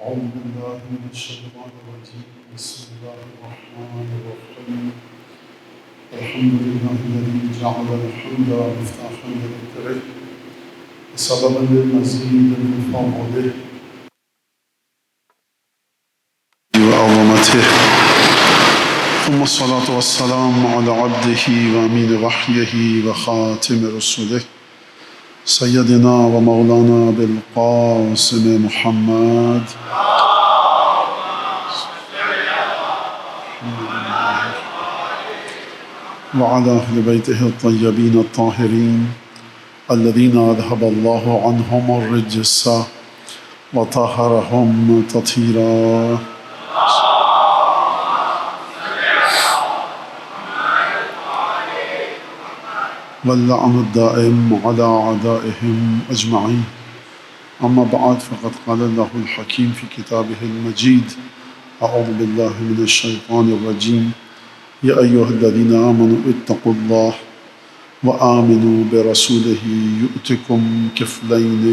أعوذ بالله من الشيطان الرجيم بسم الله الرحمن الرحيم الحمد لله الذي جعل الحمد مفتاحا لذكره وسببا للمزيد من فضله وعظمته ثم الصلاة والسلام على عبده وأمين وحيه وخاتم رسله سيدنا ومولانا بالقاسم محمد وعلى أهل بيته الطيبين الطاهرين الذين أذهب الله عنهم الرجس وطهرهم تطهيرا واللعن الدائم على أعدائهم أجمعين أما بعد فقد قال الله الحكيم في كتابه المجيد أعوذ بالله من الشيطان الرجيم يا أيها الذين آمنوا اتقوا الله وآمنوا برسوله يؤتكم كفلين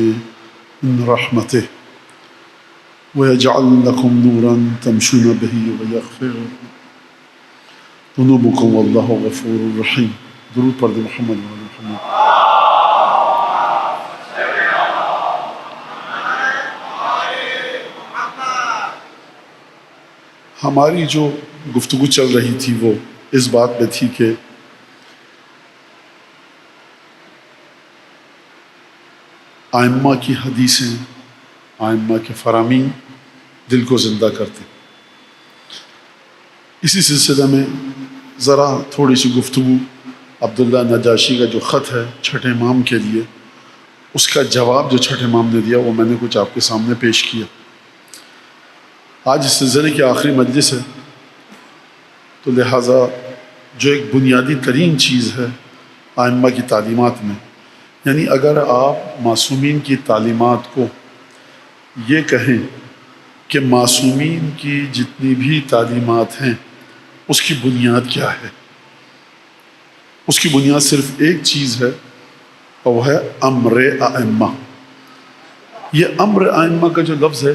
من رحمته ويجعل لكم نورا تمشون به ويغفر ذنوبكم والله غفور رحيم. درود پڑھ دیں محمد و آل محمد. ہماری جو گفتگو چل رہی تھی وہ اس بات پہ تھی کہ ائمہ کی حدیثیں، ائمہ کے فرامین دل کو زندہ کرتے. اسی سلسلے میں ذرا تھوڑی سی گفتگو عبداللہ نجاشی کا جو خط ہے چھٹے امام کے لیے، اس کا جواب جو چھٹے امام نے دیا وہ میں نے کچھ آپ کے سامنے پیش کیا. آج اس سلسلے کی آخری مجلس ہے، تو لہٰذا جو ایک بنیادی ترین چیز ہے ائمہ کی تعلیمات میں، یعنی اگر آپ معصومین کی تعلیمات کو یہ کہیں کہ معصومین کی جتنی بھی تعلیمات ہیں اس کی بنیاد کیا ہے، اس کی بنیاد صرف ایک چیز ہے اور وہ ہے امر ائمہ. یہ امر ائمہ کا جو لفظ ہے،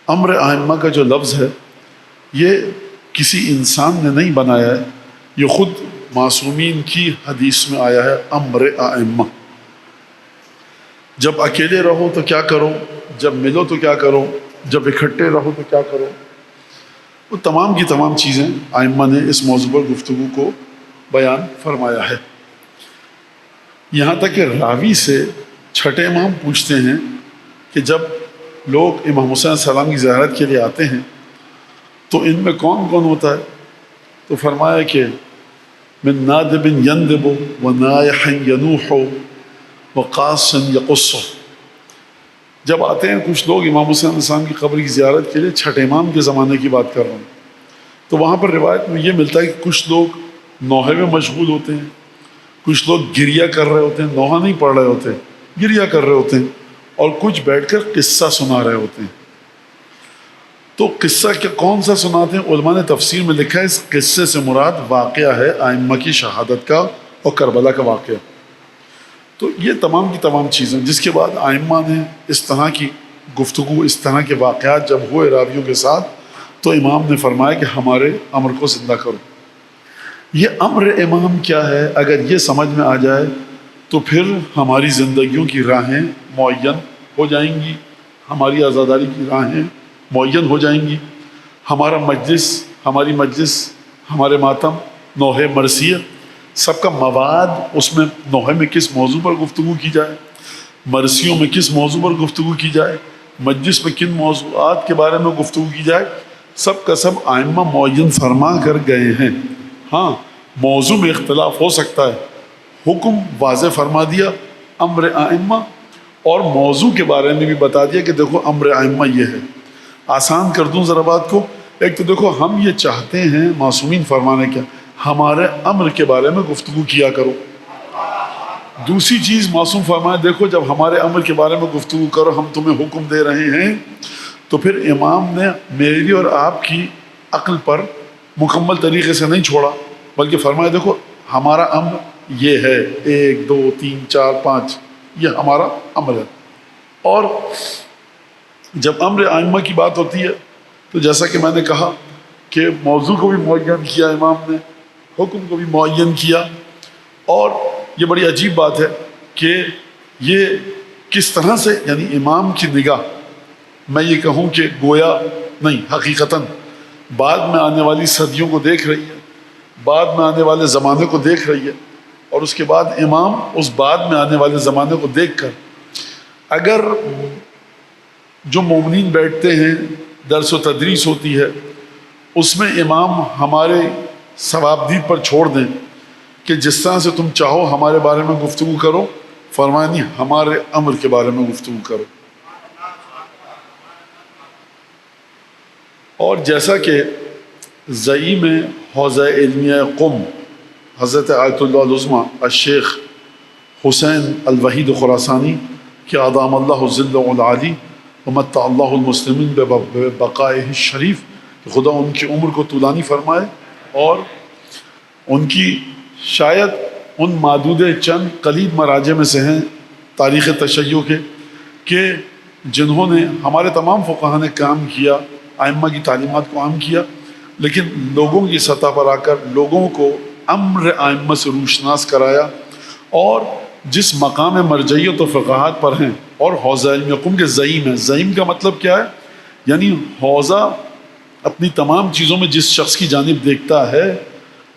امر ائمہ کا جو لفظ ہے یہ کسی انسان نے نہیں بنایا ہے، یہ خود معصومین کی حدیث میں آیا ہے امر ائمہ. جب اکیلے رہو تو کیا کرو، جب ملو تو کیا کرو، جب اکٹھے رہو تو کیا کرو، وہ تمام کی تمام چیزیں ائمہ نے اس موضوع پر گفتگو کو بیان فرمایا ہے. یہاں تک کہ راوی سے چھٹے امام پوچھتے ہیں کہ جب لوگ امام حسین علیہ السلام کی زیارت کے لیے آتے ہیں تو ان میں کون کون ہوتا ہے، تو فرمایا کہ من نادب یندب و نائح ینوح و قاص یقص. جب آتے ہیں کچھ لوگ امام حسین علیہ السلام کی قبر کی زیارت کے لیے، چھٹے امام کے زمانے کی بات کر رہا ہوں، تو وہاں پر روایت میں یہ ملتا ہے کہ کچھ لوگ نوحے میں مشغول ہوتے ہیں، کچھ لوگ گریہ کر رہے ہوتے ہیں، نوحہ نہیں پڑھ رہے ہوتے، گریہ کر رہے ہوتے ہیں، اور کچھ بیٹھ کر قصہ سنا رہے ہوتے ہیں. تو قصہ کیا کون سا سناتے ہیں؟ علماء نے تفسیر میں لکھا ہے اس قصے سے مراد واقعہ ہے ائمہ کی شہادت کا اور کربلا کا واقعہ. تو یہ تمام کی تمام چیزیں جس کے بعد ائمہ نے اس طرح کی گفتگو، اس طرح کے واقعات جب ہوئے راویوں کے ساتھ، تو امام نے فرمایا کہ ہمارے امر کو زندہ کرو. یہ امر امام کیا ہے اگر یہ سمجھ میں آ جائے تو پھر ہماری زندگیوں کی راہیں معین ہو جائیں گی، ہماری آزاداری کی راہیں معین ہو جائیں گی. ہمارا مجلس، ہماری مجلس، ہمارے ماتم، نوحہ مرثیہ، سب کا مواد اس میں نوحے میں کس موضوع پر گفتگو کی جائے، مرثیوں میں کس موضوع پر گفتگو کی جائے، مجلس میں کن موضوعات کے بارے میں گفتگو کی جائے، سب کا سب ائمہ معین فرما کر گئے ہیں. ہاں موضوع میں اختلاف ہو سکتا ہے، حکم واضح فرما دیا امر ائمہ، اور موضوع کے بارے میں بھی بتا دیا کہ دیکھو امر ائمہ یہ ہے. آسان کر دوں ذرا بات کو، ایک تو دیکھو ہم یہ چاہتے ہیں معصومین فرمانے کیا، ہمارے امر کے بارے میں گفتگو کیا کرو. دوسری چیز معصوم فرمائے دیکھو جب ہمارے امر کے بارے میں گفتگو کرو، ہم تمہیں حکم دے رہے ہیں، تو پھر امام نے میری اور آپ کی عقل پر مکمل طریقے سے نہیں چھوڑا، بلکہ فرمایا دیکھو ہمارا امر یہ ہے، 1 2 3 4 5 یہ ہمارا امر ہے. اور جب امر ائمہ کی بات ہوتی ہے تو جیسا کہ میں نے کہا کہ موضوع کو بھی معین کیا امام نے، حکم کو بھی معین کیا، اور یہ بڑی عجیب بات ہے کہ یہ کس طرح سے، یعنی امام کی نگاہ، میں یہ کہوں کہ گویا نہیں، حقیقتاً بعد میں آنے والی صدیوں کو دیکھ رہی ہے، بعد میں آنے والے زمانے کو دیکھ رہی ہے، اور اس کے بعد امام اس بعد میں آنے والے زمانے کو دیکھ کر، اگر جو مومنین بیٹھتے ہیں درس و تدریس ہوتی ہے اس میں امام ہمارے ثوابدید پر چھوڑ دیں کہ جس طرح سے تم چاہو ہمارے بارے میں گفتگو کرو، فرمایا نہیں، ہمارے امر کے بارے میں گفتگو کرو۔ اور جیسا کہ زعیم حوزہ علمیہ قم حضرت آیت اللہ العظمیٰ الشیخ حسین الوحید خراسانی کہ ادام اللہ ذلہ العالی ومتع اللہ المسلمین ببقائہ الشریف، کہ خدا ان کی عمر کو طولانی فرمائے اور ان کی شاید ان معدود چند قلیل مراجع میں سے ہیں تاریخ تشیع کے کہ جنہوں نے، ہمارے تمام فقہاء نے کام کیا، ائمہ کی تعلیمات کو عام کیا، لیکن لوگوں کی سطح پر آ کر لوگوں کو امر ائمہ سے روشناس کرایا، اور جس مقام مرجعیت و فقاہت پر ہیں، اور حوزہ علم قم کے زعیم ہیں۔ زعیم کا مطلب کیا ہے؟ یعنی حوزہ اپنی تمام چیزوں میں جس شخص کی جانب دیکھتا ہے۔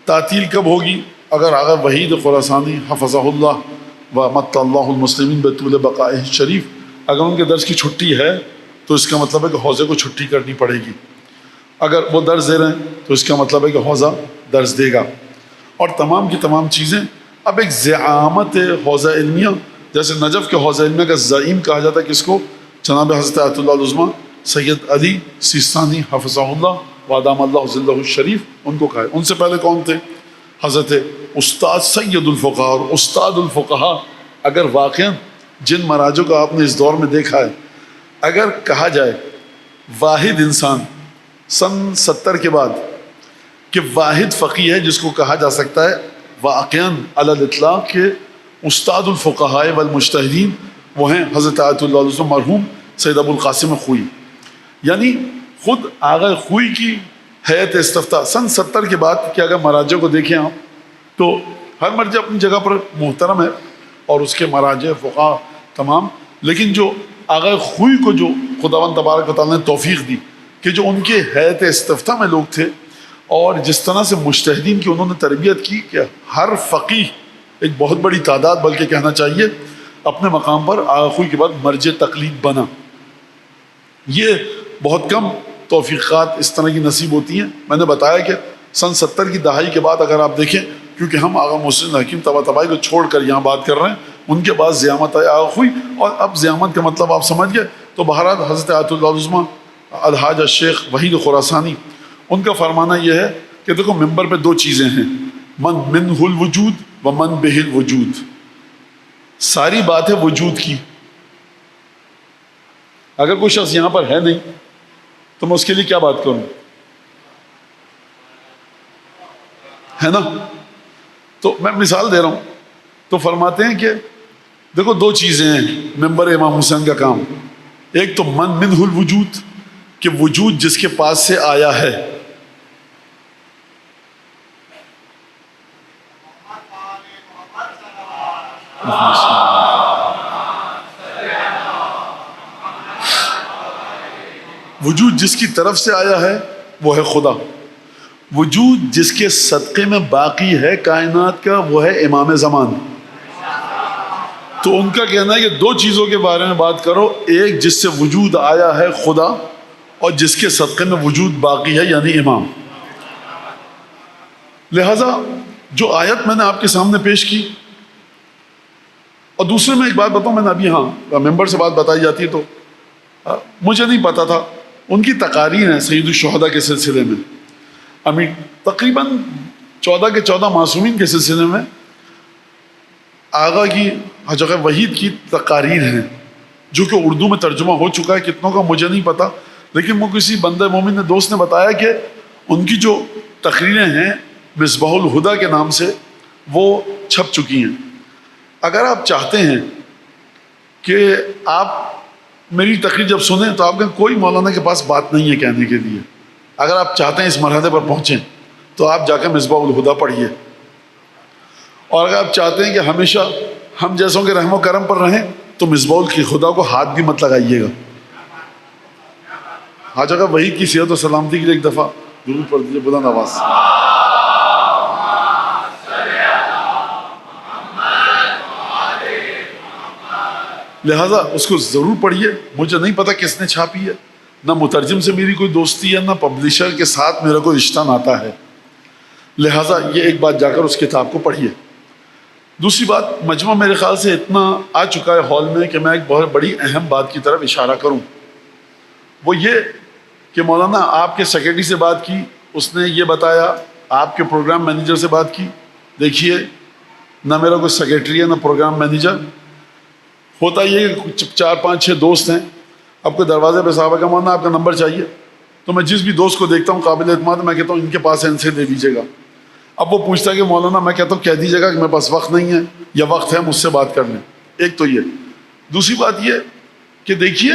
تعطیل کب ہوگی؟ اگر آغا وحید خراسانی حفظہ اللہ و متع اللہ المسلمین بطول بقائہ شریف، اگر ان کے درس کی چھٹی ہے تو اس کا مطلب ہے کہ حوزے کو چھٹی کرنی پڑے گی، اگر وہ درس دے رہے ہیں تو اس کا مطلب ہے کہ حوزہ درس دے گا، اور تمام کی تمام چیزیں۔ اب ایک زعامت حوزہ علمیہ، جیسے نجف کے حوزہ علمیہ کا زعیم کہا جاتا ہے کس کو؟ جناب حضرت آیت اللہ العظمیٰ سید علی سیستانی حفظہ اللہ وادام اللہ ظلہ الشریف، ان کو کہا ہے۔ ان سے پہلے کون تھے؟ حضرت استاد سید الفقہاء اور استاد الفقہاء۔ اگر واقعاً جن مراجع کو آپ نے اس دور میں دیکھا ہے، اگر کہا جائے واحد انسان سن 70 کے بعد کہ واحد فقیہ ہے جس کو کہا جا سکتا ہے واقعاً علی الاطلاق کہ استاد الفقہاء والمجتہدین، وہ ہیں حضرت آیت اللہ علیہ مرحوم سید ابو القاسم خوئی۔ یعنی خود آغا خوئی کی حیات استفتاء سن 70 کے بعد کہ اگر مراجع کو دیکھیں آپ تو ہر مرجع اپنی جگہ پر محترم ہے اور اس کے مراجع فقہاء تمام، لیکن جو آغا خوئی کو جو خداوند تبارک و تعالیٰ نے توفیق دی کہ جو ان کے حیات استفتاء میں لوگ تھے، اور جس طرح سے مجتہدین کی انہوں نے تربیت کی کہ ہر فقیہ، ایک بہت بڑی تعداد بلکہ کہنا چاہیے، اپنے مقام پر آغا خوئی کے بعد مرجع تقلید بنا۔ یہ بہت کم توفیقات اس طرح کی نصیب ہوتی ہیں۔ میں نے بتایا کہ سن 70 کی دہائی کے بعد اگر آپ دیکھیں، کیونکہ ہم آغا محسن حکیم طباطبائی کو چھوڑ کر یہاں بات کر رہے ہیں، ان کے بعد زیامت آئی آغا خوئی، اور اب زیامت کا مطلب آپ سمجھ گئے۔ تو بہرحال حضرت آیت اللہ العظمیٰ الحاج الشیخ وحید خراسانی، ان کا فرمانا یہ ہے کہ دیکھو ممبر پہ دو چیزیں ہیں، من منہ الوجود و من بہ الوجود۔ ساری بات ہے وجود کی۔ اگر کوئی شخص یہاں پر ہے نہیں تو میں اس کے لیے کیا بات کروں؟ ہے نا؟ تو میں مثال دے رہا ہوں، تو فرماتے ہیں کہ دیکھو دو چیزیں ہیں ممبر امام حسین کا کام۔ ایک تو من منہ الوجود، کہ وجود جس کے پاس سے آیا ہے، وجود جس کی طرف سے آیا ہے وہ ہے خدا، وجود جس کے صدقے میں باقی ہے کائنات کا وہ ہے امام زمان۔ تو ان کا کہنا ہے کہ دو چیزوں کے بارے میں بات کرو، ایک جس سے وجود آیا ہے خدا، اور جس کے صدقے میں وجود باقی ہے یعنی امام۔ لہذا جو آیت میں نے آپ کے سامنے پیش کی، اور دوسرے میں ایک بات بتاؤں، میں نے ابھی ہاں ممبر سے بات بتائی جاتی ہے تو مجھے نہیں پتا تھا، ان کی تقاریر ہیں سید الشہداء کے سلسلے میں، تقریباً 14 کے 14 معصومین کے سلسلے میں آغا کی حج وحید کی تقاریر ہیں، جو کہ اردو میں ترجمہ ہو چکا ہے، کتنوں کا مجھے نہیں پتا، لیکن مجھے کسی بندہ مومن نے دوست نے بتایا کہ ان کی جو تقریریں ہیں مصباح الہدیٰ کے نام سے وہ چھپ چکی ہیں۔ اگر آپ چاہتے ہیں کہ آپ میری تقریر جب سنیں تو آپ کہیں کوئی مولانا کے پاس بات نہیں ہے کہنے کے لیے. اگر آپ چاہتے ہیں اس مرحلے پر پہنچیں تو آپ جا کے مصباح الہدیٰ پڑھیے. اور اگر آپ چاہتے ہیں کہ ہمیشہ ہم جیسوں کے رحم و کرم پر رہیں تو مصباح الہدیٰ کو ہاتھ بھی مت لگائیے گا. حاج آقا وحید کی صحت و سلامتی کے لیے ایک دفعہ درود پڑھ دیجیے بلند آواز سے. لہٰذا اس کو ضرور پڑھیے. مجھے نہیں پتا کس نے چھاپی ہے، نہ مترجم سے میری کوئی دوستی ہے، نہ پبلشر کے ساتھ میرا کوئی رشتہ ناتا ہے. لہٰذا یہ ایک بات جا کر اس کتاب کو پڑھیے. دوسری بات، مجمع میرے خیال سے اتنا آ چکا ہے ہال میں کہ میں ایک بہت بڑی اہم بات کی طرف اشارہ کروں. وہ یہ کہ مولانا آپ کے سیکرٹری سے بات کی، اس نے یہ بتایا، آپ کے پروگرام مینیجر سے بات کی. دیکھیے نہ میرا کوئی سیکرٹری ہے نہ پروگرام مینیجر. ہوتا یہ کہ 4-5-6 دوست ہیں. اب کوئی دروازے پہ صاحب کا مولانا آپ کا نمبر چاہیے، تو میں جس بھی دوست کو دیکھتا ہوں قابل اعتماد میں کہتا ہوں ان کے پاس ہے، ان سے دے دیجیے گا. اب وہ پوچھتا ہے کہ مولانا، میں کہتا ہوں کہہ دیجیے گا کہ میرے پاس وقت نہیں ہے یا وقت ہے، مجھ سے بات کر لیں. ایک تو یہ. دوسری بات یہ کہ دیکھیے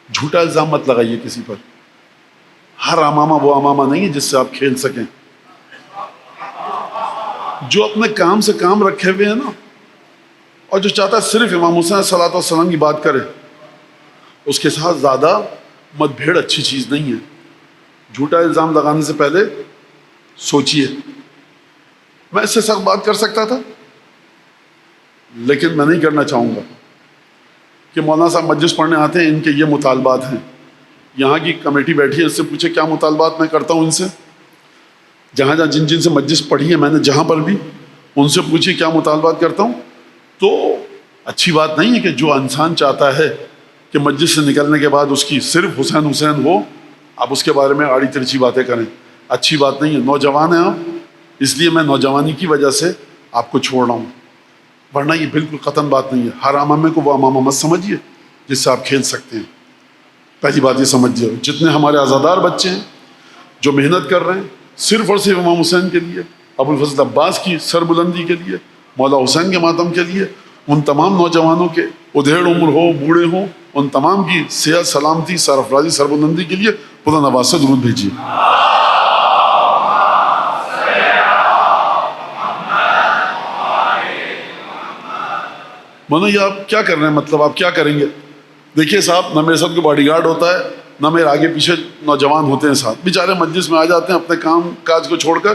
جھوٹا الزام مت لگائیے کسی پر. ہر امامہ وہ امامہ نہیں ہے جس سے آپ کھیل سکیں. جو اپنے کام سے کام رکھے ہوئے ہیں نا، اور جو چاہتا ہے صرف امام حسین صلاۃ والسلام کی بات کرے، اس کے ساتھ زیادہ مت بھیڑ اچھی چیز نہیں ہے. جھوٹا الزام لگانے سے پہلے سوچیے. میں اس سے سخت بات کر سکتا تھا، لیکن میں نہیں کرنا چاہوں گا کہ مولانا صاحب مجلس پڑھنے آتے ہیں، ان کے یہ مطالبات ہیں. یہاں کی کمیٹی بیٹھی ہے، اس سے پوچھے کیا مطالبات میں کرتا ہوں ان سے. جہاں جن سے مجلس پڑھی ہے میں نے جہاں پر بھی، ان سے پوچھیے کیا مطالبات کرتا ہوں. تو اچھی بات نہیں ہے کہ جو انسان چاہتا ہے کہ مجلس سے نکلنے کے بعد اس کی صرف حسین حسین ہو، آپ اس کے بارے میں آڑی ترچھی باتیں کریں. اچھی بات نہیں ہے. نوجوان ہیں آپ، اس لیے میں نوجوانی کی وجہ سے آپ کو چھوڑ رہا ہوں، ورنہ یہ بالکل قطعاً بات نہیں ہے. ہر امامے کو وہ امامہ مت سمجھیے جس سے آپ کھیل سکتے ہیں. پہلی بات یہ سمجھیے. جتنے ہمارے آزادار بچے ہیں جو محنت کر رہے ہیں صرف اور صرف امام حسین کے لیے، ابو الفضل عباس کی سربلندی کے لیے، مولا حسین کے ماتم کے لیے، ان تمام نوجوانوں کے ادھیڑ عمر ہو بوڑھے ہوں، ان تمام کی صحت سلامتی سرفرازی سربلندی کے لیے بلند آواز سے درود بھیجیے. مولانا یہ آپ کیا کر رہے ہیں؟ مطلب آپ کیا کریں گے؟ دیکھیے صاحب، نہ میرے ساتھ کوئی باڈی گارڈ ہوتا ہے، نہ میرے آگے پیچھے نوجوان ہوتے ہیں ساتھ. بیچارے مجلس میں آ جاتے ہیں اپنے کام کاج کو چھوڑ کر.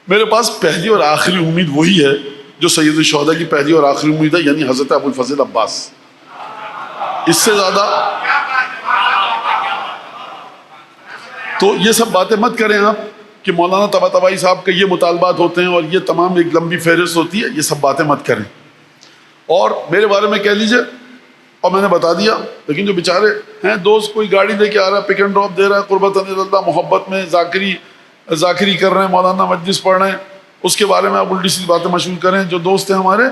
میرے پاس پہلی اور آخری امید وہی ہے جو سید الشہداء کی پہلی اور آخری امید ہے، یعنی حضرت ابو الفضل عباس. اس سے زیادہ تو یہ سب باتیں مت کریں آپ کہ مولانا طباطبائی صاحب کے یہ مطالبات ہوتے ہیں اور یہ تمام ایک لمبی فہرست ہوتی ہے. یہ سب باتیں مت کریں اور میرے بارے میں کہہ لیجئے اور میں نے بتا دیا. لیکن جو بیچارے ہیں دوست، کوئی گاڑی لے کے آ رہا ہے، پک اینڈ ڈراپ دے رہا ہے، قربت اللہ محبت میں ذاکری کر رہے ہیں، مولانا مجلس پڑھ رہے ہیں، اس کے بارے میں آپ الٹی سیدھی باتیں مشہور کریں جو دوست ہیں ہمارے.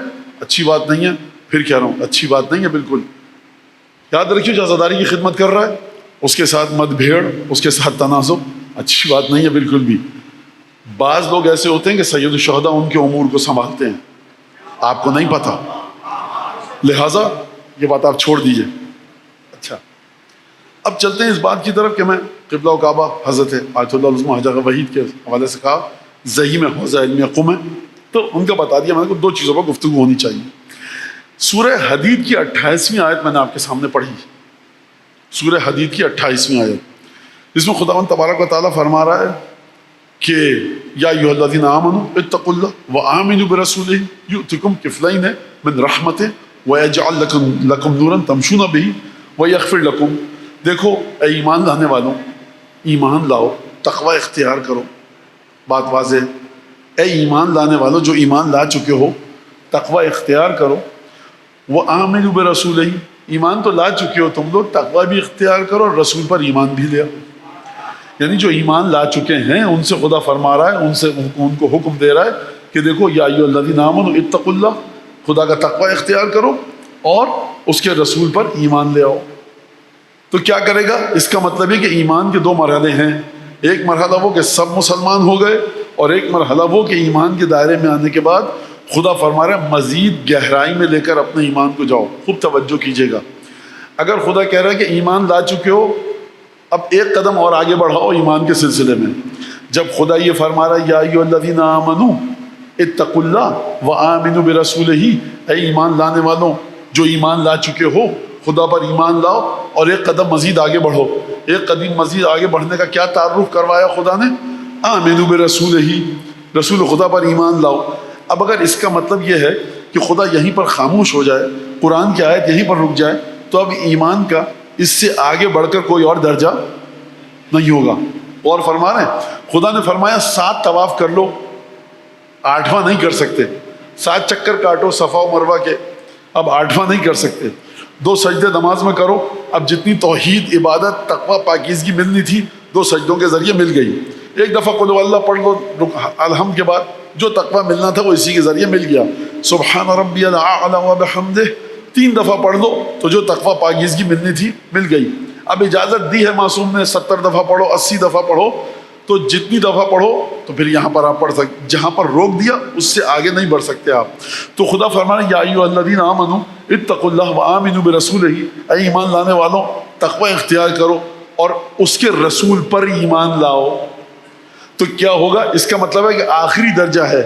اچھی بات نہیں ہے. پھر کہہ رہا ہوں اچھی بات نہیں ہے بالکل. یاد رکھیے جو عزاداری کی خدمت کر رہا ہے اس کے ساتھ مت بھیڑ، اس کے ساتھ تنازع اچھی بات نہیں ہے بالکل بھی. بعض لوگ ایسے ہوتے ہیں کہ سید الشہداء ان کے امور کو سنبھالتے ہیں، آپ کو نہیں پتہ، لہٰذا یہ بات آپ چھوڑ دیجئے. اچھا، اب چلتے ہیں اس بات کی طرف کہ میں قبلہ و کعبہ حضرت آیت اللہ العظمہ حاج آقا وحید کے حوالے سے کہا زعیم حوزہ علمیہ قم ہے، تو ان کا بتا دیا میں نے. دو چیزوں پر گفتگو ہونی چاہیے. سورہ حدید کی 28ویں آیت میں نے آپ کے سامنے پڑھی. سورہ حدید کی 28ویں آیت، اس میں خداوند تبارک و تعالیٰ فرما رہا ہے کہ یا ایھا الذین آمنوا اتقوا اللہ وآمنوا برسولہ یؤتکم کفلین من رحمتہ وَيَجْعَلْ لَكُمْ نُورًا تَمْشُونَ بِهِ وَيَغْفِرْ لَكُمْ. دیکھو اے ایمان لانے والوں، ایمان لاؤ، تقوی اختیار کرو. بات واضح. اے ایمان لانے والوں جو ایمان لا چکے ہو، تقوی اختیار کرو. وَآمِنُوا بِرَسُولِهِ، ایمان تو لا چکے ہو تم لوگ، تقوی بھی اختیار کرو اور رسول پر ایمان بھی لے آؤ. یعنی جو ایمان لا چکے ہیں ان سے خدا فرما رہا ہے، ان کو حکم دے رہا ہے کہ دیکھو یا ایھا الذین آمنوا اتقوا اللہ، خدا کا تقوی اختیار کرو اور اس کے رسول پر ایمان لے آؤ. تو کیا کرے گا؟ اس کا مطلب ہے کہ ایمان کے دو مرحلے ہیں. ایک مرحلہ وہ کہ سب مسلمان ہو گئے، اور ایک مرحلہ وہ کہ ایمان کے دائرے میں آنے کے بعد خدا فرما رہا ہے مزید گہرائی میں لے کر اپنے ایمان کو جاؤ. خوب توجہ کیجیے گا. اگر خدا کہہ رہا ہے کہ ایمان لا چکے ہو، اب ایک قدم اور آگے بڑھاؤ ایمان کے سلسلے میں. جب خدا یہ فرما رہا ہے یا ایھا الذین آمنوا اتقوا اللہ وآمنوا برسولہ، اے ایمان لانے والوں جو ایمان لا چکے ہو خدا پر ایمان لاؤ اور ایک قدم مزید آگے بڑھو. ایک قدم مزید آگے بڑھنے کا کیا تعارف کروایا خدا نے؟ آمنوا برسولہ، رسول خدا پر ایمان لاؤ. اب اگر اس کا مطلب یہ ہے کہ خدا یہیں پر خاموش ہو جائے، قرآن کی آیت یہیں پر رک جائے، تو اب ایمان کا اس سے آگے بڑھ کر کوئی اور درجہ نہیں ہوگا. اور فرما رہے ہیں خدا نے فرمایا 7 طواف کر لو، 8واں نہیں کر سکتے. 7 چکر کاٹو صفا و مروہ کے، اب 8واں نہیں کر سکتے. 2 سجدے نماز میں کرو، اب جتنی توحید عبادت تقوی پاکیزگی ملنی تھی 2 سجدوں کے ذریعے مل گئی. ایک دفعہ قل هو اللہ پڑھ لو الحمد کے بعد، جو تقوی ملنا تھا وہ اسی کے ذریعے مل گیا. سبحان ربی الاعلی وبحمدہ 3 دفعہ پڑھ لو تو جو تقوی پاکیزگی ملنی تھی مل گئی. اب اجازت دی ہے معصوم نے 70 دفعہ پڑھو، 80 دفعہ پڑھو، تو جتنی دفعہ پڑھو تو پھر یہاں پر آپ پڑھ سکتے. جہاں پر روک دیا اس سے آگے نہیں بڑھ سکتے آپ. تو خدا فرما رہا ہے یا ایھا الذین آمنوا اتقوا اللہ وآمنوا برسولہ، اے ایمان لانے والوں تقوی اختیار کرو اور اس کے رسول پر ایمان لاؤ. تو کیا ہوگا؟ اس کا مطلب ہے کہ آخری درجہ ہے.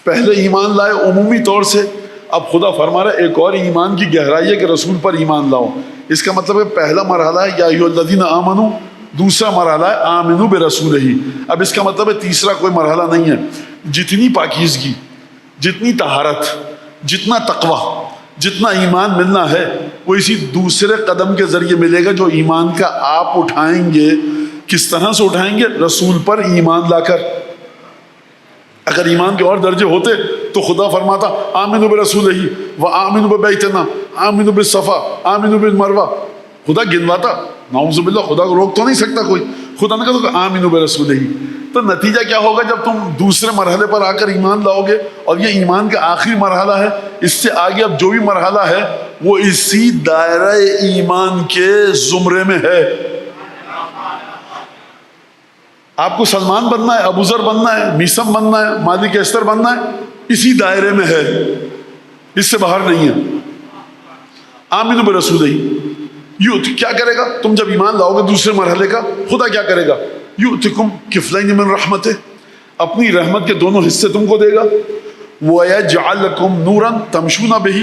پہلے ایمان لائے عمومی طور سے، اب خدا فرما رہا ہے ایک اور ایمان کی گہرائی ہے کہ رسول پر ایمان لاؤ. اس کا مطلب ہے پہلا مرحلہ ہے یا ایھا الذین آمنوا، دوسرا مرحلہ ہے آمنوا برسولہ. اب اس کا مطلب ہے تیسرا کوئی مرحلہ نہیں ہے. جتنی پاکیزگی، جتنی طہارت، جتنا تقوی، جتنا ایمان ملنا ہے وہ اسی دوسرے قدم کے ذریعے ملے گا جو ایمان کا آپ اٹھائیں گے. کس طرح سے اٹھائیں گے؟ رسول پر ایمان لا کر. اگر ایمان کے اور درجے ہوتے تو خدا فرماتا آمنوا برسولہ وآمنوا ببیتنا آمنوا بالصفا آمنوا بالمروہ، خدا گنواتا. نعوذ باللہ، خدا کو روک تو نہیں سکتا کوئی. خدا نے کہا کہ آمنوا برسولہ. تو نتیجہ کیا ہوگا جب تم دوسرے مرحلے پر آ کر ایمان لاؤ گے؟ اور یہ ایمان کا آخری مرحلہ ہے. اس سے آگے اب جو بھی مرحلہ ہے وہ اسی دائرہ ایمان کے زمرے میں ہے. آپ کو سلمان بننا ہے، ابو ذر بننا ہے، میثم بننا ہے، مالک استر بننا ہے، اسی دائرے میں ہے، اس سے باہر نہیں ہے. آمنوا برسولہ. کیا کرے گا تم جب ایمان لاؤ گے دوسرے مرحلے کا؟ خدا کیا کرے گا؟ یؤتکم کفلین من رحمتہ، اپنی رحمت کے دونوں حصے تم کو دے گا. وَيَجْعَلْ لَكُمْ نُورًا تَمْشُونَ بِهِ،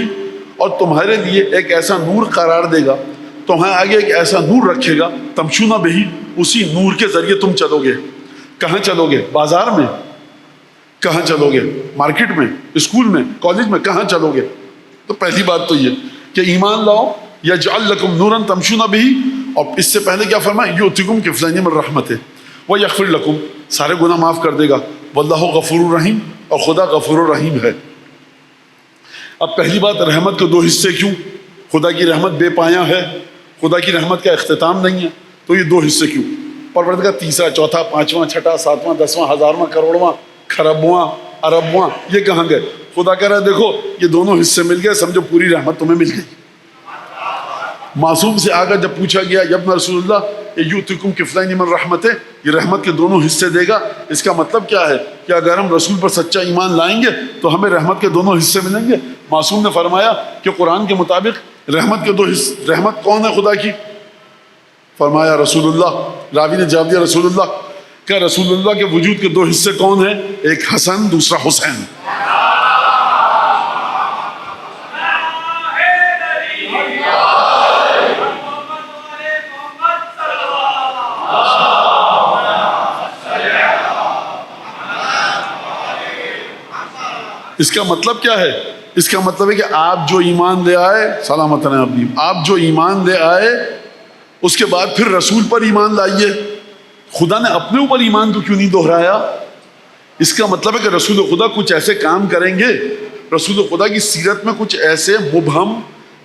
اور تمہارے لیے ایک ایسا نور قرار دے گا، تمہارے آگے ایک ایسا نور رکھے گا. تمشون بہی، اسی نور کے ذریعے تم چلو گے. کہاں چلو گے؟ بازار میں. کہاں چلو گے؟ مارکیٹ میں، اسکول میں، کالج میں. کہاں چلو گے؟ تو پہلی بات تو یہ کہ ایمان لاؤ. یجعل لکم نورا تمشون بہ، اور اس سے پہلے کیا فرمایا؟ یؤتکم کفلین من رحمتہ ویغفر لکم، سارے گناہ معاف کر دے گا. واللہ غفور الرحیم، اور خدا غفور الرحیم ہے. اب پہلی بات، رحمت کے 2 حصے کیوں؟ خدا کی رحمت بے پایاں ہے، خدا کی رحمت کا اختتام نہیں ہے، تو یہ 2 حصے کیوں؟ پروردگار تیسرا، چوتھا، پانچواں، چھٹا، ساتواں، 10واں، ہزارواں، کروڑواں، کھربواں، اربواں، یہ کہاں گئے؟ خدا کہہ رہا ہے دیکھو یہ دونوں حصے مل گئے، سمجھو پوری رحمت تمہیں مل گئی. معصوم سے آگے جب پوچھا گیا یا ابن رسول اللہ یؤتکم کفلین من رحمتہ، یہ رحمت کے دونوں حصے دے گا، اس کا مطلب کیا ہے کہ اگر ہم رسول پر سچا ایمان لائیں گے تو ہمیں رحمت کے دونوں حصے ملیں گے. معصوم نے فرمایا کہ قرآن کے مطابق رحمت کے 2 حصے، رحمت کون ہے خدا کی؟ فرمایا رسول اللہ. راوی نے جواب دیا رسول اللہ. کہ رسول اللہ کے وجود کے 2 حصے کون ہیں؟ ایک حسن، دوسرا حسین. اس کا مطلب کیا ہے؟ اس کا مطلب ہے کہ آپ جو ایمان لے آئے، سلامت رہیں اپنی، آپ جو ایمان لے آئے اس کے بعد پھر رسول پر ایمان لائیے. خدا نے اپنے اوپر ایمان کو کیوں نہیں دہرایا؟ اس کا مطلب ہے کہ رسول خدا کچھ ایسے کام کریں گے، رسول خدا کی سیرت میں کچھ ایسے مبہم،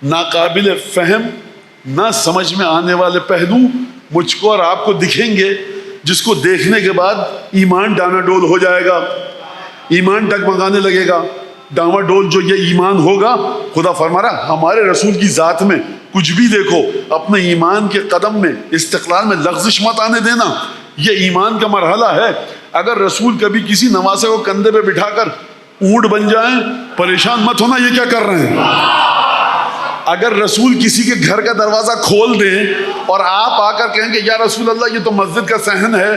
ناقابل فہم، نہ سمجھ میں آنے والے پہلو مجھ کو اور آپ کو دکھیں گے، جس کو دیکھنے کے بعد ایمان ڈانا ڈول ہو جائے گا، ایمان ڈگمگانے لگے گا. ڈاما ڈول جو یہ ایمان ہوگا، خدا فرما رہا ہمارے رسول کی ذات میں کچھ بھی دیکھو، اپنے ایمان کے قدم میں، استقلال میں لغزش مت آنے دینا. یہ ایمان کا مرحلہ ہے. اگر رسول کبھی کسی نواسے کو کندھے پہ بٹھا کر اونٹ بن جائیں، پریشان مت ہونا یہ کیا کر رہے ہیں. اگر رسول کسی کے گھر کا دروازہ کھول دیں اور آپ آ کر کہیں کہ یا رسول اللہ یہ تو مسجد کا صحن ہے،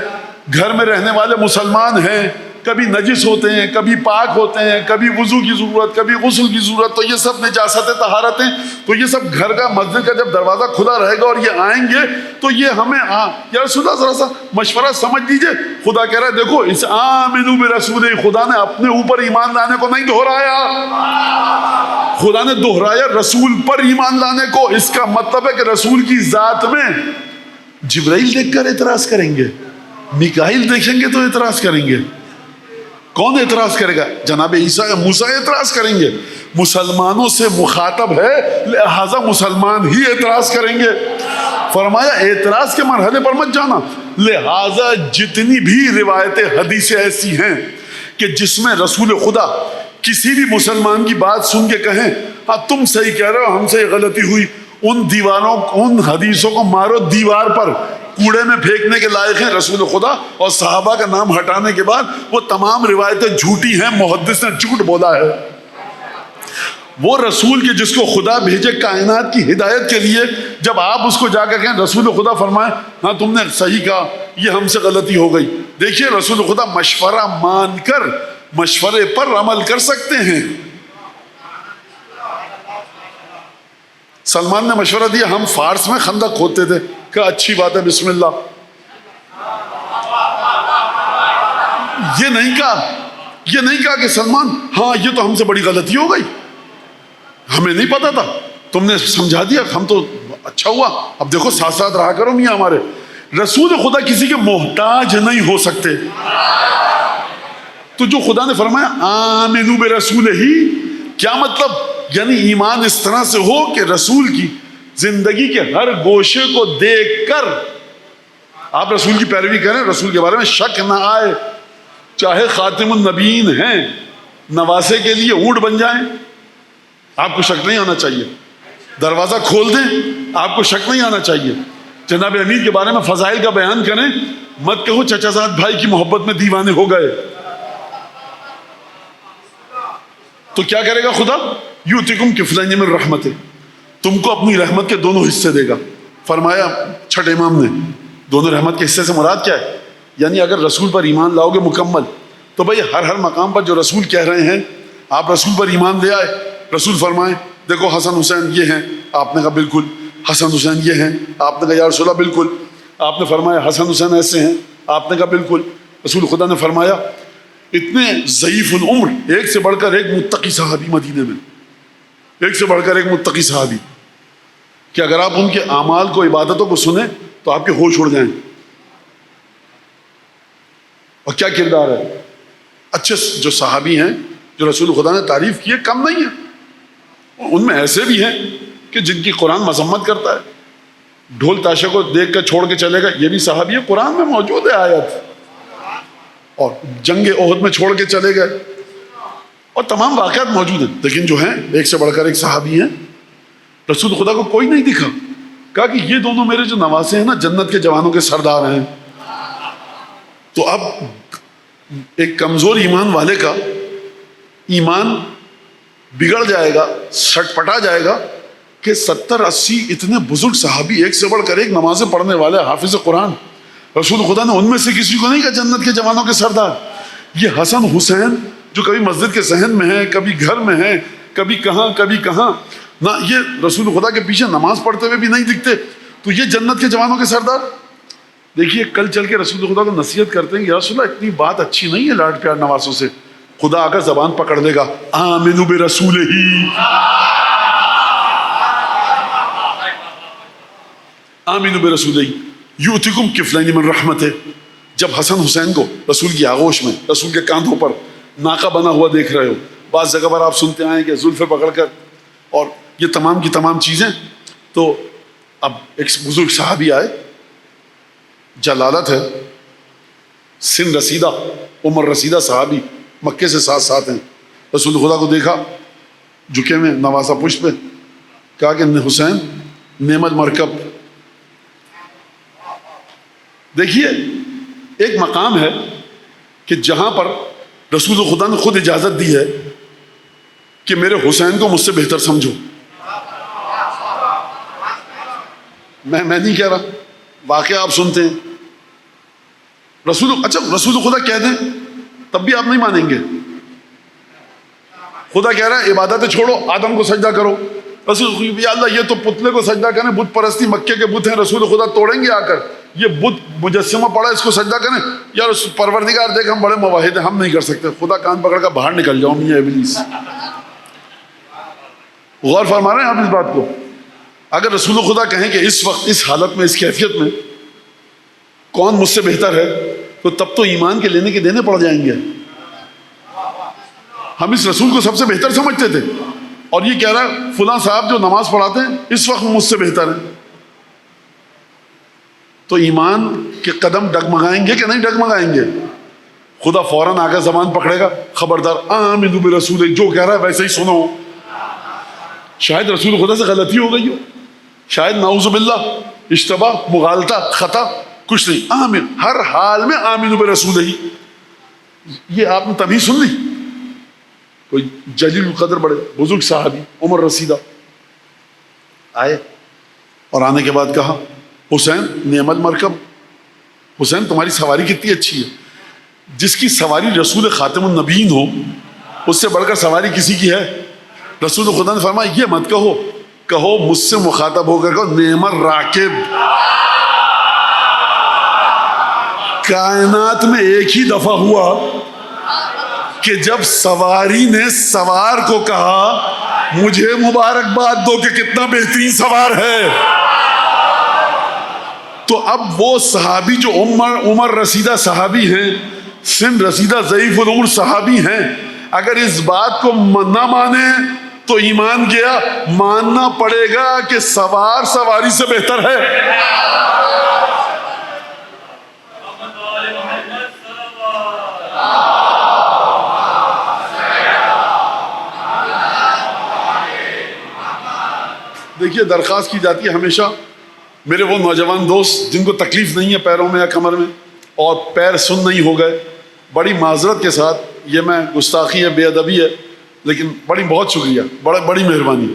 گھر میں رہنے والے مسلمان ہیں، کبھی نجس ہوتے ہیں، کبھی پاک ہوتے ہیں، کبھی وضو کی ضرورت، کبھی غسل کی ضرورت، تو یہ سب نجاستیں طہارتیں، تو یہ سب گھر کا مسجد کا جب دروازہ کھلا رہے گا اور یہ آئیں گے تو یہ ہمیں یا رسول اللہ ذرا سا مشورہ سمجھ لیجئے. خدا کہہ رہا ہے دیکھو اس آمنو برسول، خدا نے اپنے اوپر ایمان لانے کو نہیں دہرایا، خدا نے دہرایا رسول پر ایمان لانے کو. اس کا مطلب ہے کہ رسول کی ذات میں جبرائیل دیکھ کر اعتراض کریں گے، میکائیل دیکھیں گے تو اعتراض کریں گے. کون اعتراض کرے گا؟ جناب عیسیٰ یا موسیٰ اعتراض کریں گے. مسلمانوں سے مخاطب ہے لہذا مسلمان ہی اعتراض کریں گے. فرمایا اعتراض کے مرحلے پر مت جانا. لہذا جتنی بھی روایتیں حدیثیں ایسی ہیں کہ جس میں رسول خدا کسی بھی مسلمان کی بات سن کے کہیں ہاں تم صحیح کہہ رہے ہو، ہم سے غلطی ہوئی، ان حدیثوں کو مارو دیوار پر، کوڑے میں پھینکنے کے لائق ہیں. رسول خدا اور صحابہ کا نام ہٹانے کے بعد وہ تمام روایتیں جھوٹی ہیں، محدث نے جھوٹ بولا ہے. وہ رسول کے جس کو خدا بھیجے کائنات کی ہدایت کے لیے، جب آپ اس کو جا کر کہیں رسول خدا فرمائے ہاں تم نے صحیح کہا، یہ ہم سے غلطی ہو گئی. دیکھیے رسول خدا مشورہ مان کر مشورے پر عمل کر سکتے ہیں. سلمان نے مشورہ دیا ہم فارس میں خندق کھودتے تھے، کہا اچھی بات ہے بسم اللہ. یہ نہیں کہا کہ سلمان ہاں یہ تو ہم سے بڑی غلطی ہو گئی، ہمیں نہیں پتا تھا، تم نے سمجھا دیا، ہم تو اچھا ہوا، اب دیکھو ساتھ ساتھ رہا کرو میاں ہمارے. رسول خدا کسی کے محتاج نہیں ہو سکتے. تو جو خدا نے فرمایا آمنو برسول ہی، کیا مطلب؟ یعنی ایمان اس طرح سے ہو کہ رسول کی زندگی کے ہر گوشے کو دیکھ کر آپ رسول کی پیروی کریں، رسول کے بارے میں شک نہ آئے. چاہے خاتم النبیین ہیں، نواسے کے لیے اونٹ بن جائیں، آپ کو شک نہیں آنا چاہیے. دروازہ کھول دیں، آپ کو شک نہیں آنا چاہیے. جناب امیر کے بارے میں فضائل کا بیان کریں، مت کہو چچا زاد بھائی کی محبت میں دیوانے ہو گئے. تو کیا کرے گا خدا؟ یؤتکم کفلین من رحمتہ، تم کو اپنی رحمت کے دونوں حصے دے گا. فرمایا چھٹے امام نے دونوں رحمت کے حصے سے مراد کیا ہے؟ یعنی اگر رسول پر ایمان لاؤ گے مکمل تو بھئی ہر مقام پر جو رسول کہہ رہے ہیں آپ رسول پر ایمان لے آئے. رسول فرمائیں دیکھو حسن حسین یہ ہیں، آپ نے کہا بالکل. حسن حسین یہ ہیں، آپ نے کہا یا رسول اللہ بالکل. آپ نے فرمایا حسن حسین ایسے ہیں، آپ نے کہا بالکل. رسول خدا نے فرمایا اتنے ضعیف العمر، ایک سے بڑھ کر ایک متقی صحابی مدینے میں، ایک سے بڑھ کر ایک متقی صحابی، کہ اگر آپ ان کے اعمال کو عبادتوں کو سنیں تو آپ کے ہوش اڑ جائیں. اور کیا کردار ہے، اچھے جو صحابی ہیں جو رسول خدا نے تعریف کی ہے کم نہیں ہے. ان میں ایسے بھی ہیں کہ جن کی قرآن مذمت کرتا ہے، ڈھول تاشے کو دیکھ کر چھوڑ کے چلے گا، یہ بھی صحابی ہے، قرآن میں موجود ہے آیت. اور جنگ احد میں چھوڑ کے چلے گئے، اور تمام واقعات موجود ہیں. لیکن جو ہیں ایک سے بڑھ کر ایک صحابی ہیں. رسول خدا کو کوئی نہیں دکھا، کہا کہ یہ دونوں میرے جو نواسے ہیں نا جنت کے جوانوں کے سردار ہیں. تو اب ایک کمزور ایمان والے کا ایمان بگڑ جائے گا، سٹ پٹا جائے گا کہ 70-80 اتنے بزرگ صحابی ایک سے بڑھ کر ایک نمازیں پڑھنے والے حافظ قرآن، رسول خدا نے ان میں سے کسی کو نہیں کہا جنت کے جوانوں کے سردار. یہ حسن حسین جو کبھی مسجد کے صحن میں ہیں، کبھی گھر میں ہیں، کبھی کہاں نہ، یہ رسول خدا کے پیچھے نماز پڑھتے ہوئے بھی نہیں دکھتے، تو یہ جنت کے جوانوں کے سردار. دیکھیے کل چل کے رسول خدا کو نصیحت کرتے ہیں کہ یا رسول اللہ اتنی بات اچھی نہیں ہے لاڈ پیار نوازوں سے. خدا اگر زبان پکڑ لے گا آمنو برسول ہی، آمنو برسول ہی یؤتکم کفلین من رحمتہ. جب حسن حسین کو رسول کی آغوش میں، رسول کے کاندھوں پر ناقہ بنا ہوا دیکھ رہے ہو، بعض جگہ پر آپ سنتے آئے کہ زلفیں پکڑ کر، اور یہ تمام کی تمام چیزیں، تو اب ایک بزرگ صحابی آئے، جلالت ہے، سن رسیدہ، عمر رسیدہ صحابی، مکے سے ساتھ ہیں. رسول خدا کو دیکھا جھکے میں، نوازا پشت پہ، کہا کہ حسین نعمت مرکب. دیکھیے ایک مقام ہے کہ جہاں پر رسول خدا نے خود اجازت دی ہے کہ میرے حسین کو مجھ سے بہتر سمجھو. میں نہیں کہہ رہا، واقعہ آپ سنتے ہیں. رسول خدا کہہ دیں تب بھی آپ نہیں مانیں گے. خدا کہہ رہا ہے عبادتیں چھوڑو، آدم کو سجدہ کرو. رسول یا اللہ یہ تو پتلے کو سجدہ کریں، بت پرستی مکے کے بت ہیں، رسول خدا توڑیں گے آ کر. یہ بت مجسمہ پڑا اس کو سجدہ کریں. یار پروردگار دیکھ ہم بڑے مواحد ہیں، ہم نہیں کر سکتے. خدا کان پکڑ کر باہر نکل جاؤ میاں ابلیس. غور فرما رہے ہیں آپ اس بات کو؟ اگر رسول خدا کہیں کہ اس وقت اس حالت میں اس کیفیت میں کون مجھ سے بہتر ہے، تو تب تو ایمان کے لینے کے دینے پڑ جائیں گے. ہم اس رسول کو سب سے بہتر سمجھتے تھے اور یہ کہہ رہا ہے فلاں صاحب جو نماز پڑھاتے ہیں اس وقت مجھ سے بہتر ہیں. تو ایمان کے قدم ڈگمگائیں گے کہ نہیں ڈگمگائیں گے؟ خدا فوراً آ کر زبان پکڑے گا، خبردار آمنو برسول، جو کہہ رہا ہے ویسے ہی سنو. شاید رسول خدا سے غلطی ہو گئی ہو، شاید نعوذ باللہ اشتباہ، مغالطہ، خطا، کچھ نہیں. آمین، ہر حال میں آمین برسول ہی. یہ آپ نے تبھی سن لی. کوئی جلیل القدر بڑے بزرگ صحابی عمر رسیدہ آئے اور آنے کے بعد کہا حسین نعم المرکب، حسین تمہاری سواری کتنی اچھی ہے. جس کی سواری رسول خاتم النبیین ہو اس سے بڑھ کر سواری کسی کی ہے؟ رسول خدا نے فرمایا یہ مت کہو، کہو مجھ سے مخاطب ہو کر کہو نعم الراکب. کائنات میں ایک ہی دفعہ ہوا کہ جب سواری نے سوار کو کہا مجھے مبارکباد دو کہ کتنا بہترین سوار ہے. تو اب وہ صحابی جو عمر رسیدہ صحابی ہیں، سن رسیدہ ضعیف العمر صحابی ہیں، اگر اس بات کو نہ مانے تو ایمان گیا. ماننا پڑے گا کہ سوار سواری سے بہتر ہے. دیکھیے درخواست کی جاتی ہے ہمیشہ میرے وہ نوجوان دوست جن کو تکلیف نہیں ہے پیروں میں یا کمر میں اور پیر سن نہیں ہو گئے، بڑی معذرت کے ساتھ، یہ میں گستاخی ہے، بے ادبی ہے، لیکن بہت شکریہ، بڑی مہربانی.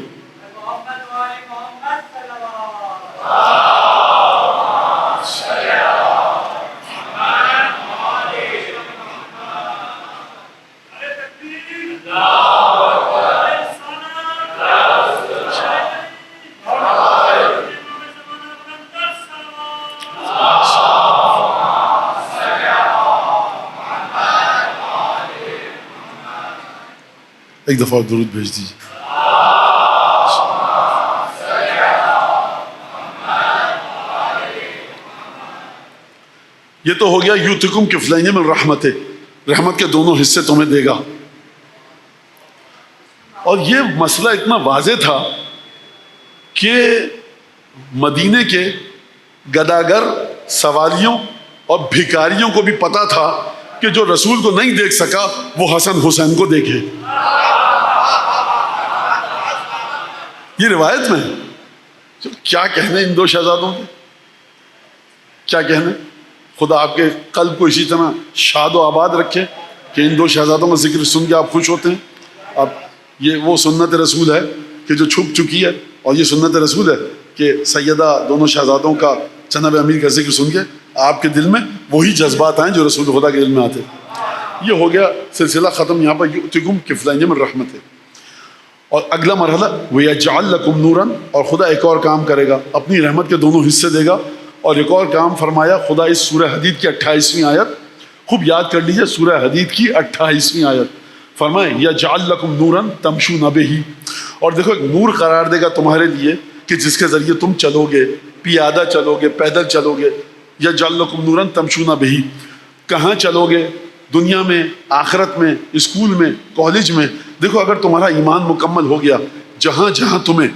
ایک دفعہ درود بھیج دیجیے. یہ تو ہو گیا یوتکم کفلین من رحمت، رحمت کے دونوں حصے تمہیں دے گا. اور یہ مسئلہ اتنا واضح تھا کہ مدینے کے گداگر سوالیوں اور بھکاریوں کو بھی پتا تھا کہ جو رسول کو نہیں دیکھ سکا وہ حسن حسین کو دیکھے. یہ روایت میں کیا کہنے ان دو شہزادوں کے، کیا کہنے. خدا آپ کے قلب کو اسی طرح شاد و آباد رکھے کہ ان دو شہزادوں کا ذکر سن کے آپ خوش ہوتے ہیں. اب یہ وہ سنت رسول ہے کہ جو چھپ چکی ہے، اور یہ سنت رسول ہے کہ سیدہ دونوں شہزادوں کا جناب امیر کا ذکر سن کے آپ کے دل میں وہی جذبات آئیں جو رسول خدا کے دل میں آتے. یہ ہو گیا سلسلہ ختم. یہاں پر یؤتکم کفلین من رحمت ہے. اور اگلا مرحلہ وَيَجْعَلْ لَكُمْ نُورًا، اور خدا ایک اور کام کرے گا، اپنی رحمت کے دونوں حصے دے گا. اور ایک اور کام فرمایا خدا اس سورہ حدید کی 28ویں آیت، خوب یاد کر لیجیے، سورہ حدید کی 28ویں آیت فرمائے یَجْعَلْ لَكُمْ نُورًا تَمْشُونَ بِهِ. اور دیکھو ایک نور قرار دے گا تمہارے لیے کہ جس کے ذریعے تم چلو گے، پیادہ چلو گے، پیدل چلو گے. یَجْعَلْ لَكُمْ نُورًا تَمْشُونَ بِهِ. کہاں چلو گے؟ دنیا میں، آخرت میں، اسکول میں، کالج میں. دیکھو اگر تمہارا ایمان مکمل ہو گیا، جہاں جہاں تمہیں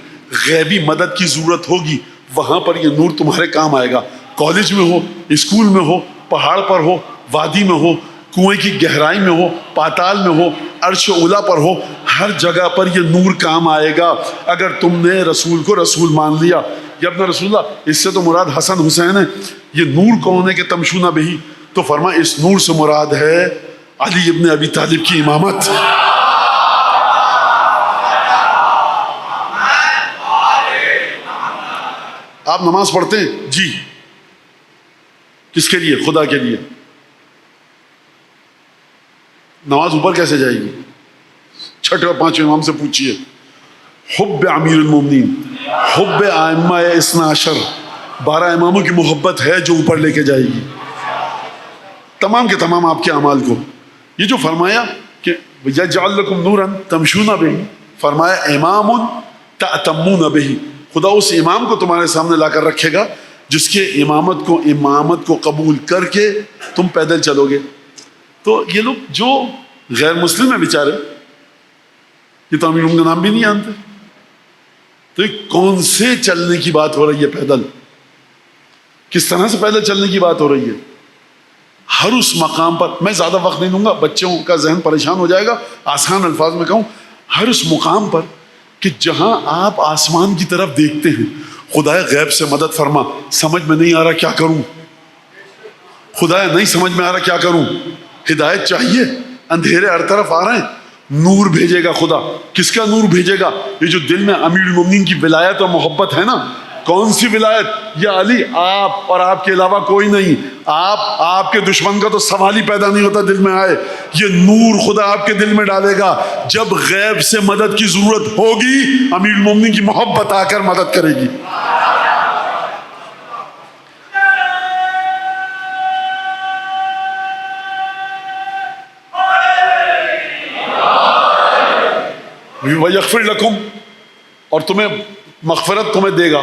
غیبی مدد کی ضرورت ہوگی وہاں پر یہ نور تمہارے کام آئے گا. کالج میں ہو، اسکول میں ہو، پہاڑ پر ہو، وادی میں ہو، کنویں کی گہرائی میں ہو، پاتال میں ہو، عرش اولا پر ہو، ہر جگہ پر یہ نور کام آئے گا اگر تم نے رسول کو رسول مان لیا. یا ابن رسول اللہ، اس سے تو مراد حسن حسین ہے. یہ نور کون ہے کہ تمشون بہی؟ تو فرما اس نور سے مراد ہے علی ابن ابی طالب کی امامت. آپ نماز پڑھتے ہیں جی، کس کے لیے؟ خدا کے لیے. نماز اوپر کیسے جائے گی؟ چھٹے اور پانچویں امام سے پوچھیے. حب امیر المومنین، حب ائمہ اثنا عشر، 12 اماموں کی محبت ہے جو اوپر لے کے جائے گی تمام کے تمام آپ کے اعمال کو. یہ جو فرمایا کہ یجعل لکم نورا تمشون بہ، فرمایا امام تأتمون بہ، خدا اس امام کو تمہارے سامنے لا کر رکھے گا جس کے امامت کو قبول کر کے تم پیدل چلو گے. تو یہ لوگ جو غیر مسلم ہیں بیچارے، یہ تو امیروں کا نام بھی نہیں جانتے. تو یہ کون سے چلنے کی بات ہو رہی ہے؟ پیدل کس طرح سے پیدل چلنے کی بات ہو رہی ہے؟ ہر اس مقام پر، میں زیادہ وقت نہیں دوں گا، بچوں کا ذہن پریشان ہو جائے گا، آسان الفاظ میں کہوں، ہر اس مقام پر کہ جہاں آپ آسمان کی طرف دیکھتے ہیں، خدایا غیب سے مدد فرما، سمجھ میں نہیں آ رہا کیا کروں، خدایا نہیں سمجھ میں آ رہا کیا کروں، ہدایت چاہیے، اندھیرے ہر طرف آ رہے ہیں، نور بھیجے گا خدا. کس کا نور بھیجے گا؟ یہ جو دل میں امیر المومنین کی ولایت اور محبت ہے نا. کون سی ولایت؟ یا علی، آپ اور آپ کے علاوہ کوئی نہیں. آپ کے دشمن کا تو سوال ہی پیدا نہیں ہوتا دل میں آئے. یہ نور خدا آپ کے دل میں ڈالے گا. جب غیب سے مدد کی ضرورت ہوگی، امیر المومنین کی محبت آ کر مدد کرے گی. وَيَغْفِرْ لَكُمْ، اور تمہیں مغفرت تمہیں دے گا.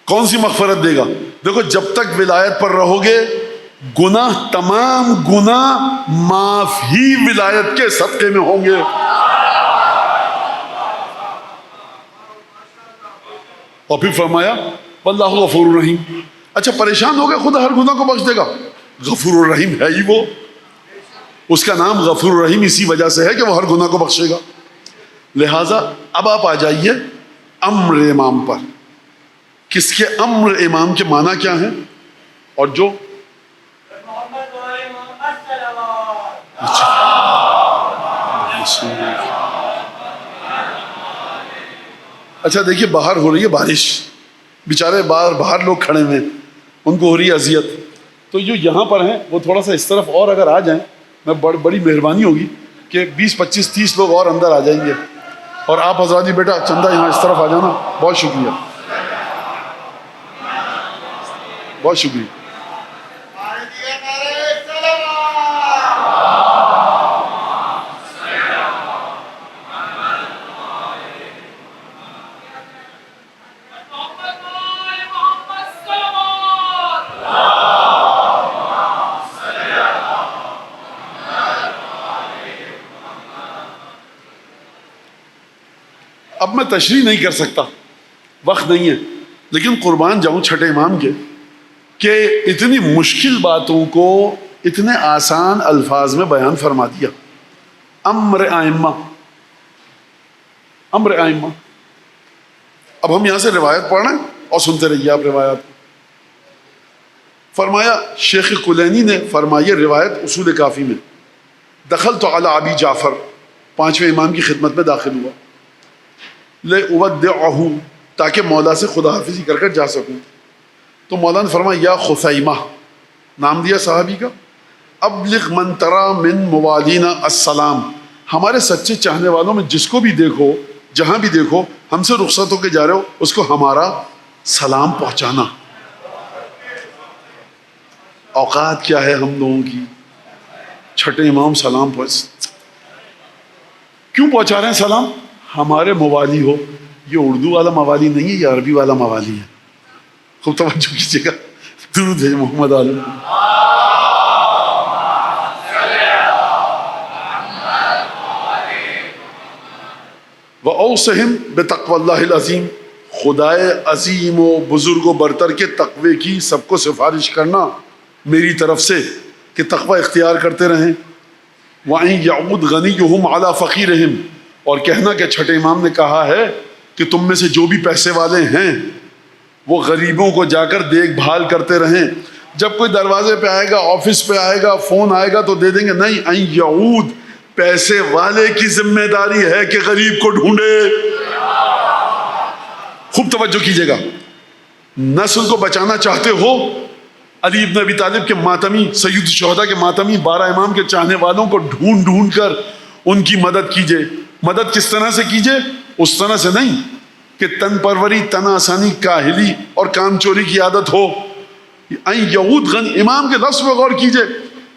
کون سی مغفرت دے گا؟ دیکھو، جب تک ولایت پر رہو گے، گناہ، تمام گناہ معاف ہی ولایت کے صدقے میں ہوں گے. اور پھر فرمایا واللہ غفور الرحیم. اچھا، پریشان ہو گئے، خدا ہر گناہ کو بخش دے گا. غفور الرحیم ہے ہی وہ. اس کا نام غفور الرحیم اسی وجہ سے ہے کہ وہ ہر گناہ کو بخشے گا. لہٰذا اب آپ آ جائیے امر امام پر. کس کے امر امام کے معنی کیا ہیں؟ اور جو اچھا دیکھیے، باہر ہو رہی ہے بارش، بیچارے باہر لوگ کھڑے ہوئے ہیں، ان کو ہو رہی ہے اذیت. تو جو یہاں پر ہیں وہ تھوڑا سا اس طرف اور اگر آ جائیں، میں بڑی مہربانی ہوگی کہ 20 25 30 لوگ اور اندر آ جائیں گے. اور آپ حضرات جی بیٹا چندہ یہاں اس طرف آ جانا. بہت شکریہ، بہت شکریہ. اب میں تشریح نہیں کر سکتا، وقت نہیں ہے، لیکن قربان جاؤں چھٹے امام کے کہ اتنی مشکل باتوں کو اتنے آسان الفاظ میں بیان فرما دیا. امر ائمہ، امر ائمہ. اب ہم یہاں سے روایت پڑھ رہے ہیں اور سنتے رہیے آپ روایات کو. فرمایا شیخ کلینی نے فرمایا روایت اصول کافی میں، دخلت علی ابی جعفر، 5ویں امام کی خدمت میں داخل ہوا، لأودعہ، تاکہ مولا سے خدا حافظی کر کر جا سکوں. تو مولا نے فرمایا یا خثیمہ، نام دیا صحابی کا، ابلغ من ترا من موالینا السلام، ہمارے سچے چاہنے والوں میں جس کو بھی دیکھو، جہاں بھی دیکھو، ہم سے رخصت ہو کے جا رہے ہو، اس کو ہمارا سلام پہنچانا. اوقات کیا ہے ہم لوگوں کی، چھٹے امام سلام کیوں پہنچا رہے ہیں سلام؟ ہمارے موالی ہو. یہ اردو والا موالی نہیں ہے، یہ عربی والا موالی ہے. خوب توجہ کیجیے گا. درود ہے محمد عالم. وَأَوْصِهِمْ بِتَقْوَى اللَّهِ الْعَظِيمِ، خدائے عظیم و بزرگ و برتر کے تقوی کی سب کو سفارش کرنا میری طرف سے کہ تقوی اختیار کرتے رہیں. وَإِنْ يَعُودْ غَنِيُّهُمْ عَلَى فَقِيرِهِمْ، اور کہنا کہ چھٹے امام نے کہا ہے کہ تم میں سے جو بھی پیسے والے ہیں وہ غریبوں کو جا کر دیکھ بھال کرتے رہیں. جب کوئی دروازے پہ آئے گا، آفس پہ آئے گا، فون آئے گا تو دے دیں گے، نہیں، این یعود پیسے والے کی ذمہ داری ہے کہ غریب کو ڈھونڈے. خوب توجہ کیجئے گا. نسل کو بچانا چاہتے ہو، علی ابن ابی طالب کے ماتمی، سید الشہداء کے ماتمی 12 امام کے چاہنے والوں کو ڈھونڈ ڈھونڈ کر ان کی مدد کیجئے. مدد کس طرح سے کیجئے؟ اس طرح سے نہیں کہ تن پروری، تن آسانی، کاہلی اور کام چوری کی عادت ہو. این یعود امام کے لفظ پہ غور کیجئے.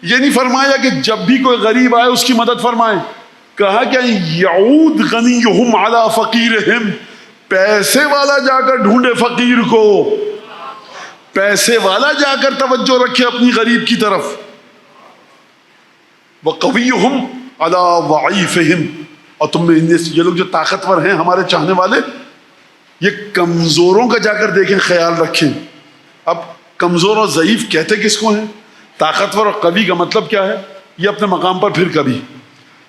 یہ نہیں فرمایا کہ جب بھی کوئی غریب آئے اس کی مدد فرمائیں، کہا کہ یعود غنیہم علی فقیرہم، پیسے والا جا کر ڈھونڈے فقیر کو، پیسے والا جا کر توجہ رکھے اپنی غریب کی طرف. وقویہم علی ضعیفہم، اور تم میں یہ لوگ جو طاقتور ہیں ہمارے چاہنے والے، یہ کمزوروں کا جا کر دیکھیں، خیال رکھیں. اب کمزور اور ضعیف کہتے کس کو ہیں؟ طاقتور اور قوی کا مطلب کیا ہے؟ یہ اپنے مقام پر پھر کبھی.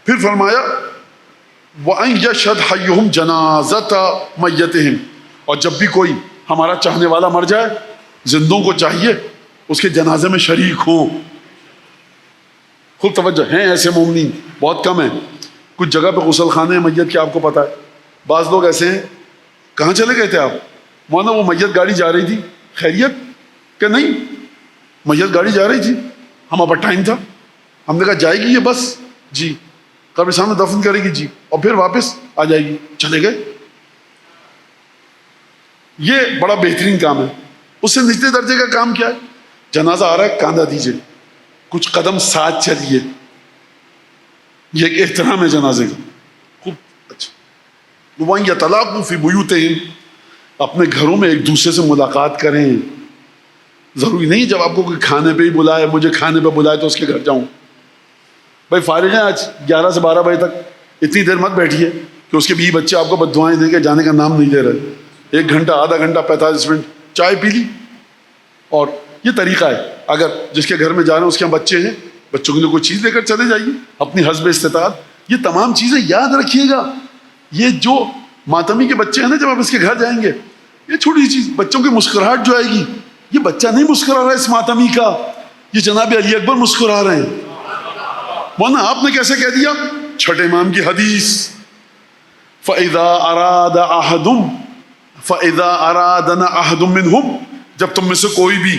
پھر فرمایا وَأَن يَشْهَدْ حَيُّهُمْ جَنَازَةَ مَيِّتِهِمْ، اور جب بھی کوئی ہمارا چاہنے والا مر جائے، زندوں کو چاہیے اس کے جنازے میں شریک ہوں. خوب توجہ، ہیں ایسے مومنین بہت کم ہیں. کچھ جگہ پہ غسل خانے میت کے آپ کو پتہ ہے. بعض لوگ ایسے ہیں، کہاں چلے گئے تھے آپ؟ مولانا وہ میت گاڑی جا رہی تھی، خیریت کہ نہیں؟ میت گاڑی جا رہی تھی، ہمارے پاس ٹائم تھا، ہم نے کہا جائے گی یہ بس، جی قبرستان میں دفن کرے گی، جی، اور پھر واپس آ جائے گی، چلے گئے. یہ بڑا بہترین کام ہے. اس سے نچلے درجے کا کام کیا ہے؟ جنازہ آ رہا ہے، کاندھا دیجیے، کچھ قدم ساتھ چلیے، یہ ایک احترام ہے جنازے کا. خوب اچھا. وَأَن يَتَلَاقُوا فِي بُيُوتِهِمْ، اپنے گھروں میں ایک دوسرے سے ملاقات کریں. ضروری نہیں جب آپ کو کوئی کھانے پہ ہی بلائے، مجھے کھانے پہ بلائے تو اس کے گھر جاؤں. بھائی فارغ ہیں آج 11 سے 12 بجے تک، اتنی دیر مت بیٹھیے کہ اس کے بیوی بچے آپ کو بددعائیں دیں کے جانے کا نام نہیں لے رہے. 1 گھنٹہ، آدھا گھنٹہ، 45 منٹ چائے پی لی. اور یہ طریقہ ہے، اگر جس کے گھر میں جا رہے ہیں اس کے یہاں بچے ہیں، بچوں کے لیے کوئی چیز لے کر چلے جائیے اپنی حسب استطاعت. یہ تمام چیزیں یاد رکھیے گا. یہ جو ماتمی کے بچے ہیں نا، جب آپ اس کے گھر جائیں گے، یہ چھوٹی چیز، بچوں کی مسکراہٹ جو آئے گی، یہ بچہ نہیں مسکرا رہا ہے اس ماتمی کا، یہ جناب علی اکبر مسکرا رہے ہیں. ورنہ آپ نے کیسے کہہ دیا؟ چھٹے امام کی حدیث، فَإِذَا أَرَادَ أَحَدٌ مِّنْهُمْ، جب تم میں سے کوئی بھی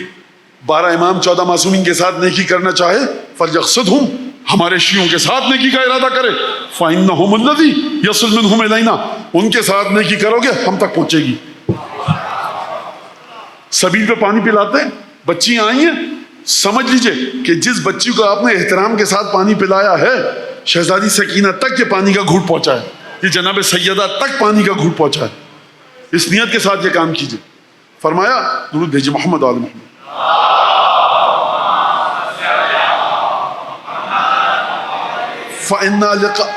12 امام 14 معصومین کے ساتھ نیکی کرنا چاہے، فَلْيَقْصِدْهُمْ، ہمارے شیعوں کے ساتھ نیکی کا ارادہ کرے. فَإِنَّهُمُ الَّذِي يَصِلُ مِنْهُمْ إِلَيْنَا، ان کے ساتھ نیکی کرو گے ہم تک پہنچے گی. سبیل پہ پانی پلاتے ہیں، بچی آئی ہیں، سمجھ لیجئے کہ جس بچی کو آپ نے احترام کے ساتھ پانی پلایا ہے، شہزادی سکینہ تک یہ پانی کا گھونٹ پہنچا ہے، یہ جناب سیدہ تک پانی کا گھونٹ پہنچا ہے. اس نیت کے ساتھ یہ کام کیجئے. فرمایا درود بھیجئے محمد آل محمد. فَإِنَّا لِقَاءَ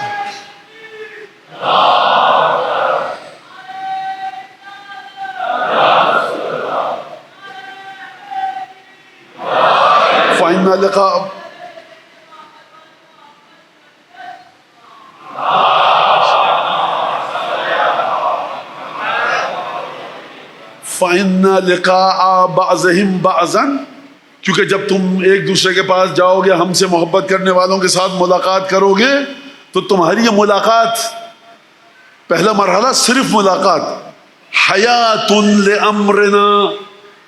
فَإِنَّ لِقَاءَ بَعْضِهِمْ بَعْضًا، کیونکہ جب تم ایک دوسرے کے پاس جاؤ گے، ہم سے محبت کرنے والوں کے ساتھ ملاقات کرو گے، تو تمہاری یہ ملاقات، پہلا مرحلہ صرف ملاقات، حیات لامرنا،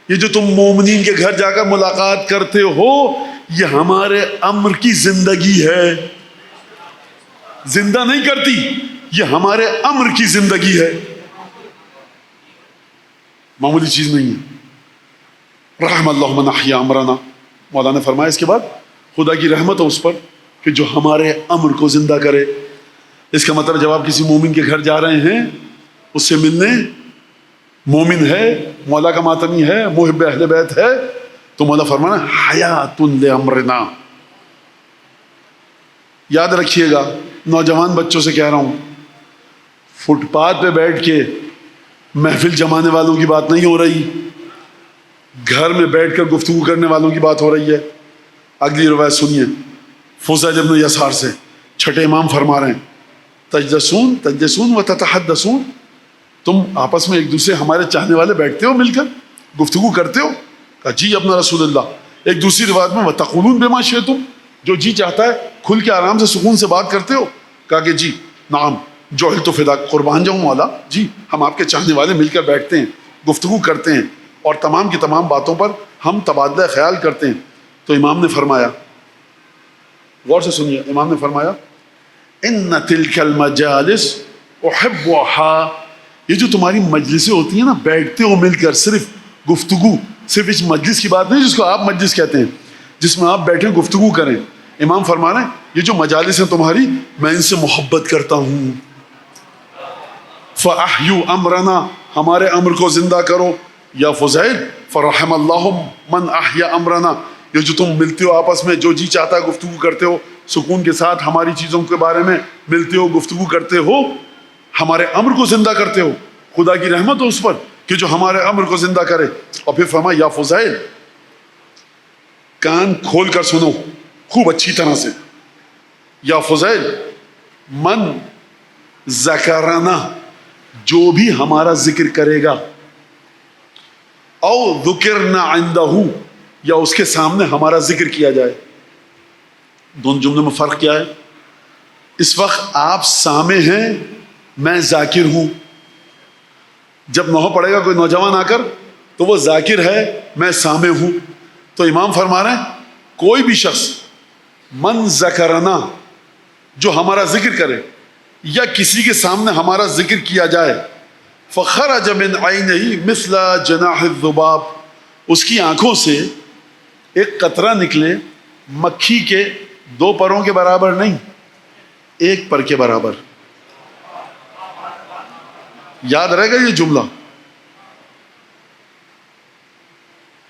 یہ جو تم مومنین کے گھر جا کر ملاقات کرتے ہو، یہ ہمارے امر کی زندگی ہے. زندہ نہیں کرتی، یہ ہمارے امر کی زندگی ہے، معمولی چیز نہیں ہے. رحم اللہ من احیا امرنا، مولانا نے فرمایا اس کے بعد خدا کی رحمت ہو اس پر کہ جو ہمارے امر کو زندہ کرے. اس کا مطلب جب آپ کسی مومن کے گھر جا رہے ہیں، اس سے ملنے، مومن ہے، مولا کا ماتمی ہے، محب اہل بیت ہے، تو مولا فرمانا حیات لامرنا. یاد رکھیے گا، نوجوان بچوں سے کہہ رہا ہوں، فٹ پاتھ پہ بیٹھ کے محفل جمانے والوں کی بات نہیں ہو رہی، گھر میں بیٹھ کر گفتگو کرنے والوں کی بات ہو رہی ہے. اگلی روایت سنیے، فضیل ابن یسار سے، چھٹے امام فرما رہے ہیں، تجلسون و تتحدثون، تم آپس میں ایک دوسرے ہمارے چاہنے والے بیٹھتے ہو، مل کر گفتگو کرتے ہو؟ کہا جی اپنا رسول اللہ. ایک دوسری روایت میں وَتَقُولُونَ بِمَا شِئْتُمْ، جو جی چاہتا ہے کھل کے آرام سے سکون سے بات کرتے ہو. کہا کہ جی نعم جعلت فداک، قربان جاؤں مولا، جی ہم آپ کے چاہنے والے مل کر بیٹھتے ہیں، گفتگو کرتے ہیں اور تمام کی تمام باتوں پر ہم تبادلہ خیال کرتے ہیں. تو امام نے فرمایا، غور سے سنیے، امام نے فرمایا ان تلک المجالس احبها، یہ جو تمہاری مجلسیں ہوتی ہیں نا، بیٹھتے ہو مل کر صرف گفتگو، صرف اس مجلس کی بات نہیں جس کو آپ مجلس کہتے ہیں، جس میں آپ بیٹھے گفتگو کریں. امام فرما رہے ہیں یہ جو مجالس ہیں تمہاری، میں ان سے محبت کرتا ہوں. فَأَحْيُوا أَمْرَنَا، ہمارے امر کو زندہ کرو. یا فضیل فرحم اللہ من احیا امرنا، یہ جو تم ملتے ہو آپس میں، جو جی چاہتا ہے گفتگو کرتے ہو سکون کے ساتھ، ہماری چیزوں کے بارے میں ملتے ہو گفتگو کرتے ہو، ہمارے امر کو زندہ کرتے ہو. خدا کی رحمت ہو اس پر کہ جو ہمارے امر کو زندہ کرے. اور پھر فرمایا یا فضیل کان کھول کر سنو خوب اچھی طرح سے. یا فضیل من ذکرنا، جو بھی ہمارا ذکر کرے گا، او ذکرنا عندہ، یا اس کے سامنے ہمارا ذکر کیا جائے. دونوں جملوں میں فرق کیا ہے؟ اس وقت آپ سامع ہیں، میں ذاکر ہوں. جب نوحہ پڑھے گا کوئی نوجوان آ کر تو وہ ذاکر ہے، میں سامع ہوں. تو امام فرما رہے ہیں کوئی بھی شخص من ذکرنا، جو ہمارا ذکر کرے یا کسی کے سامنے ہمارا ذکر کیا جائے، فخرج من عینہ مثل جناح الذباب، اس کی آنکھوں سے ایک قطرہ نکلے مکھی کے 2 پروں کے برابر نہیں، 1 پر کے برابر. یاد رہے گا یہ جملہ.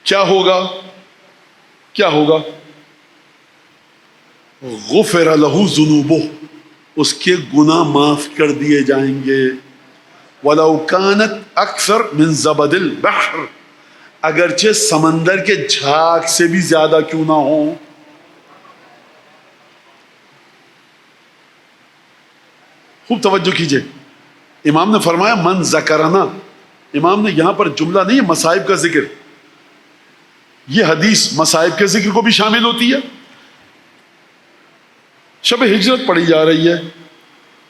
کیا ہوگا؟ کیا ہوگا؟ غفر لہ ذنوبہ، اس کے گناہ معاف کر دیے جائیں گے. وَلَوْ كَانَتْ أَكْثَرْ مِنْ زَبَدِ الْبَحْرِ، اگرچہ سمندر کے جھاگ سے بھی زیادہ کیوں نہ ہوں. خوب توجہ کیجئے، امام نے فرمایا من ذکرنا. امام نے یہاں پر جملہ نہیں ہے مصائب کا ذکر، یہ حدیث مصائب کے ذکر کو بھی شامل ہوتی ہے. شب ہجرت پڑھی جا رہی ہے،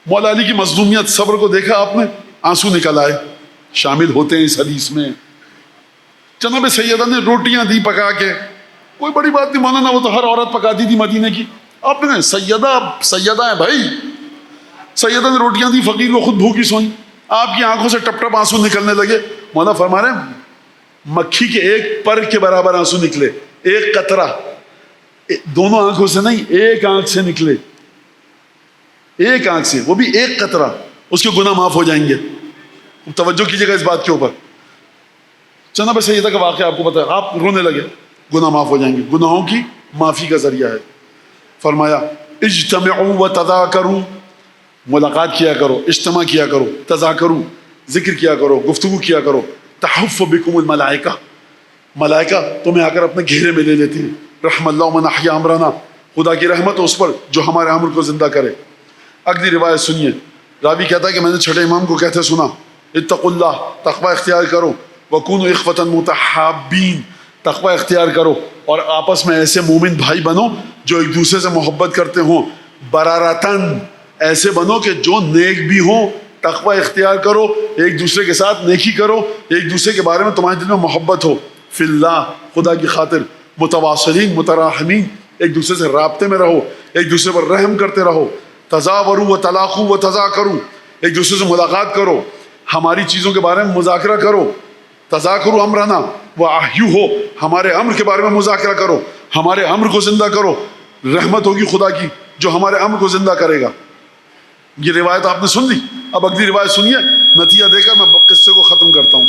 مولا علی کی مظلومیت، صبر کو دیکھا آپ نے، آنسو نکل آئے، شامل ہوتے ہیں اس حدیث میں. جناب سیدہ نے روٹیاں دی پکا کے، کوئی بڑی بات نہیں مولانا، وہ تو ہر عورت پکاتی تھی مدینے کی. آپ نے سیدہ ہے بھائی، سیدہ نے روٹیاں دی، فقیر کو خود بھوکی سوئی، آپ کی آنکھوں سے ٹپ ٹپ آنسو نکلنے لگے. مولا فرما رہے ہیں مکھی کے 1 پر کے برابر آنسو نکلے، 1 قطرہ، دونوں آنکھوں سے نہیں، 1 آنکھ سے نکلے، 1 آنکھ سے، وہ بھی 1 قطرہ، اس کے گناہ معاف ہو جائیں گے. توجہ کیجیے گا اس بات کے اوپر. جناب سیدہ کا واقعہ آپ کو پتا ہے، آپ رونے لگے، گناہ معاف ہو جائیں گے، گناہوں کی معافی کا ذریعہ ہے. فرمایا اجتمعوا وتذاکروا، ملاقات کیا کرو، اجتماع کیا کرو، تذاکروا ذکر کیا کرو، گفتگو کیا کرو. تحف بکم الملائکہ، ملائکہ تمہیں آ کر اپنے گھیرے میں لے لیتی ہیں. رحم اللہ من احیا امرنا، خدا کی رحمت اس پر جو ہمارے امر کو زندہ کرے. اگلی روایت سنیے، راوی کہتا ہے کہ میں نے چھٹے امام کو کہتے سنا اتقوا اللہ، تقوی اختیار کرو، وکونوا اخوة متحابین، تقوی اختیار کرو اور آپس میں ایسے مومن بھائی بنو جو ایک دوسرے سے محبت کرتے ہوں. برارتن، ایسے بنو کہ جو نیک بھی ہوں. تقوی اختیار کرو، ایک دوسرے کے ساتھ نیکی کرو، ایک دوسرے کے بارے میں تمہارے دل میں محبت ہو. فی اللہ، خدا کی خاطر. متواصلین متراحمین، ایک دوسرے سے رابطے میں رہو، ایک دوسرے پر رحم کرتے رہو. تزاوروا وتلاقوا وتذاکروا، ایک دوسرے سے ملاقات کرو، ہماری چیزوں کے بارے میں مذاکرہ کرو. تذاکروا امرنا واحیوہ، ہمارے امر کے بارے میں مذاکرہ کرو، ہمارے امر کو زندہ کرو. رحمت ہوگی خدا کی جو ہمارے امر کو زندہ کرے گا. یہ روایت آپ نے سن لی. اب اگلی روایت سنیے، نتیجہ دے کر میں قصے کو ختم کرتا ہوں.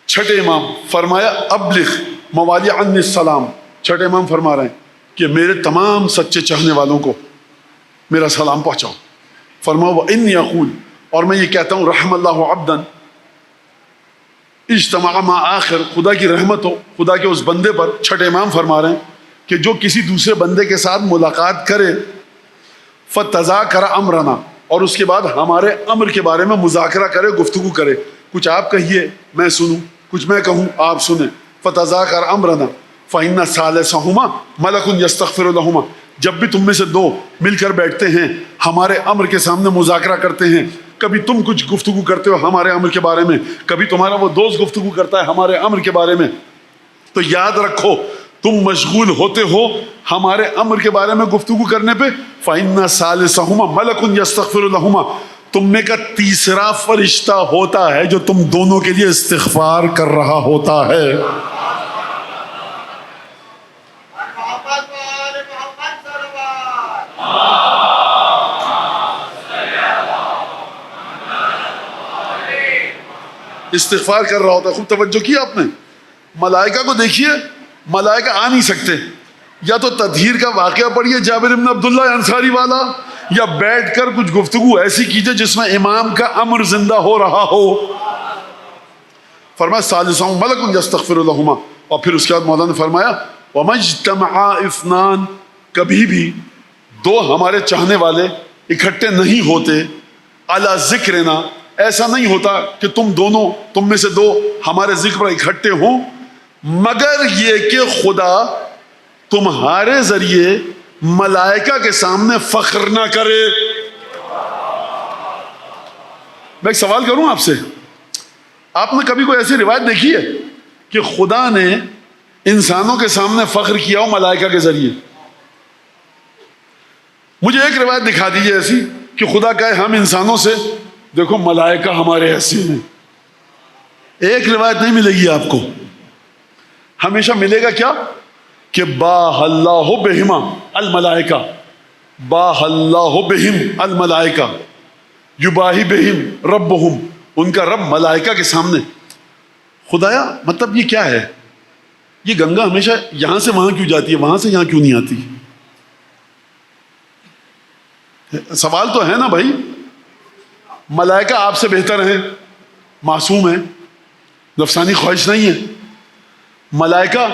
چھٹے امام فرمایا ابلغ موالی عنی السلام. چھٹے امام فرما رہے ہیں کہ میرے تمام سچے چاہنے والوں کو میرا سلام پہنچاؤ. فرماؤ وانی اقول، اور میں یہ کہتا ہوں رحم اللہ عبدا اجتمع مع آخر، خدا کی رحمت ہو خدا کے اس بندے پر. چھٹے امام فرما رہے ہیں کہ جو کسی دوسرے بندے کے ساتھ ملاقات کرے، فتذاکر امرنا، اور اس کے بعد ہمارے امر کے بارے میں مذاکرہ کرے، گفتگو کرے. کچھ آپ کہیے میں سنوں، کچھ میں کہوں آپ سنیں. فتذاکر امرنا فإن ثالثہما ملک یستغفر لہما. جب بھی تم میں سے دو مل کر بیٹھتے ہیں ہمارے امر کے سامنے مذاکرہ کرتے ہیں، کبھی تم کچھ گفتگو کرتے ہو ہمارے امر کے بارے میں، کبھی تمہارا وہ دوست گفتگو کرتا ہے ہمارے امر کے بارے میں، تو یاد رکھو تم مشغول ہوتے ہو ہمارے امر کے بارے میں گفتگو کرنے پہ. فإن ثالثہما ملک یستغفر لہما. تم میں کا تیسرا فرشتہ ہوتا ہے جو تم دونوں کے لیے استغفار کر رہا ہوتا ہے. استغفار کر رہا ہوتا ہے. خوب توجہ کی آپ نے. ملائکہ کو دیکھیے، ملائکہ آ نہیں سکتے. یا تو تطہیر کا واقعہ پڑھیے جابر بن عبداللہ انصاری والا، یا بیٹھ کر کچھ گفتگو ایسی کیجئے جس میں امام کا امر زندہ ہو رہا ہو. فرمایا ثالثہما ملک یستغفر لہما. اور پھر اس کے بعد مولانا نے فرمایا وَمَا اجْتَمَعَا اثنان. کبھی بھی دو ہمارے چاہنے والے اکٹھے نہیں ہوتے علی ذکرنا، ایسا نہیں ہوتا کہ تم میں سے دو ہمارے ذکر پر اکٹھے ہوں مگر یہ کہ خدا تمہارے ذریعے ملائکہ کے سامنے فخر نہ کرے. میں ایک سوال کروں آپ سے، آپ نے کبھی کوئی ایسی روایت دیکھی ہے کہ خدا نے انسانوں کے سامنے فخر کیا ہو ملائکہ کے ذریعے؟ مجھے ایک روایت دکھا دیجیے ایسی کہ خدا کہے ہم انسانوں سے دیکھو ملائکہ ہمارے ایسے ہیں. ایک روایت نہیں ملے گی آپ کو. ہمیشہ ملے گا کیا کہ باہ اللہ بہما الملائکہ، باہ اللہ بہم الملائکہ یباہی بہم ربہم. ان کا رب ملائکہ کے سامنے. خدایا مطلب یہ کیا ہے؟ یہ گنگا ہمیشہ یہاں سے وہاں کیوں جاتی ہے، وہاں سے یہاں کیوں نہیں آتی؟ سوال تو ہے نا بھائی. ملائکہ آپ سے بہتر ہیں، معصوم ہیں، نفسانی خواہش نہیں ہے. ملائکہ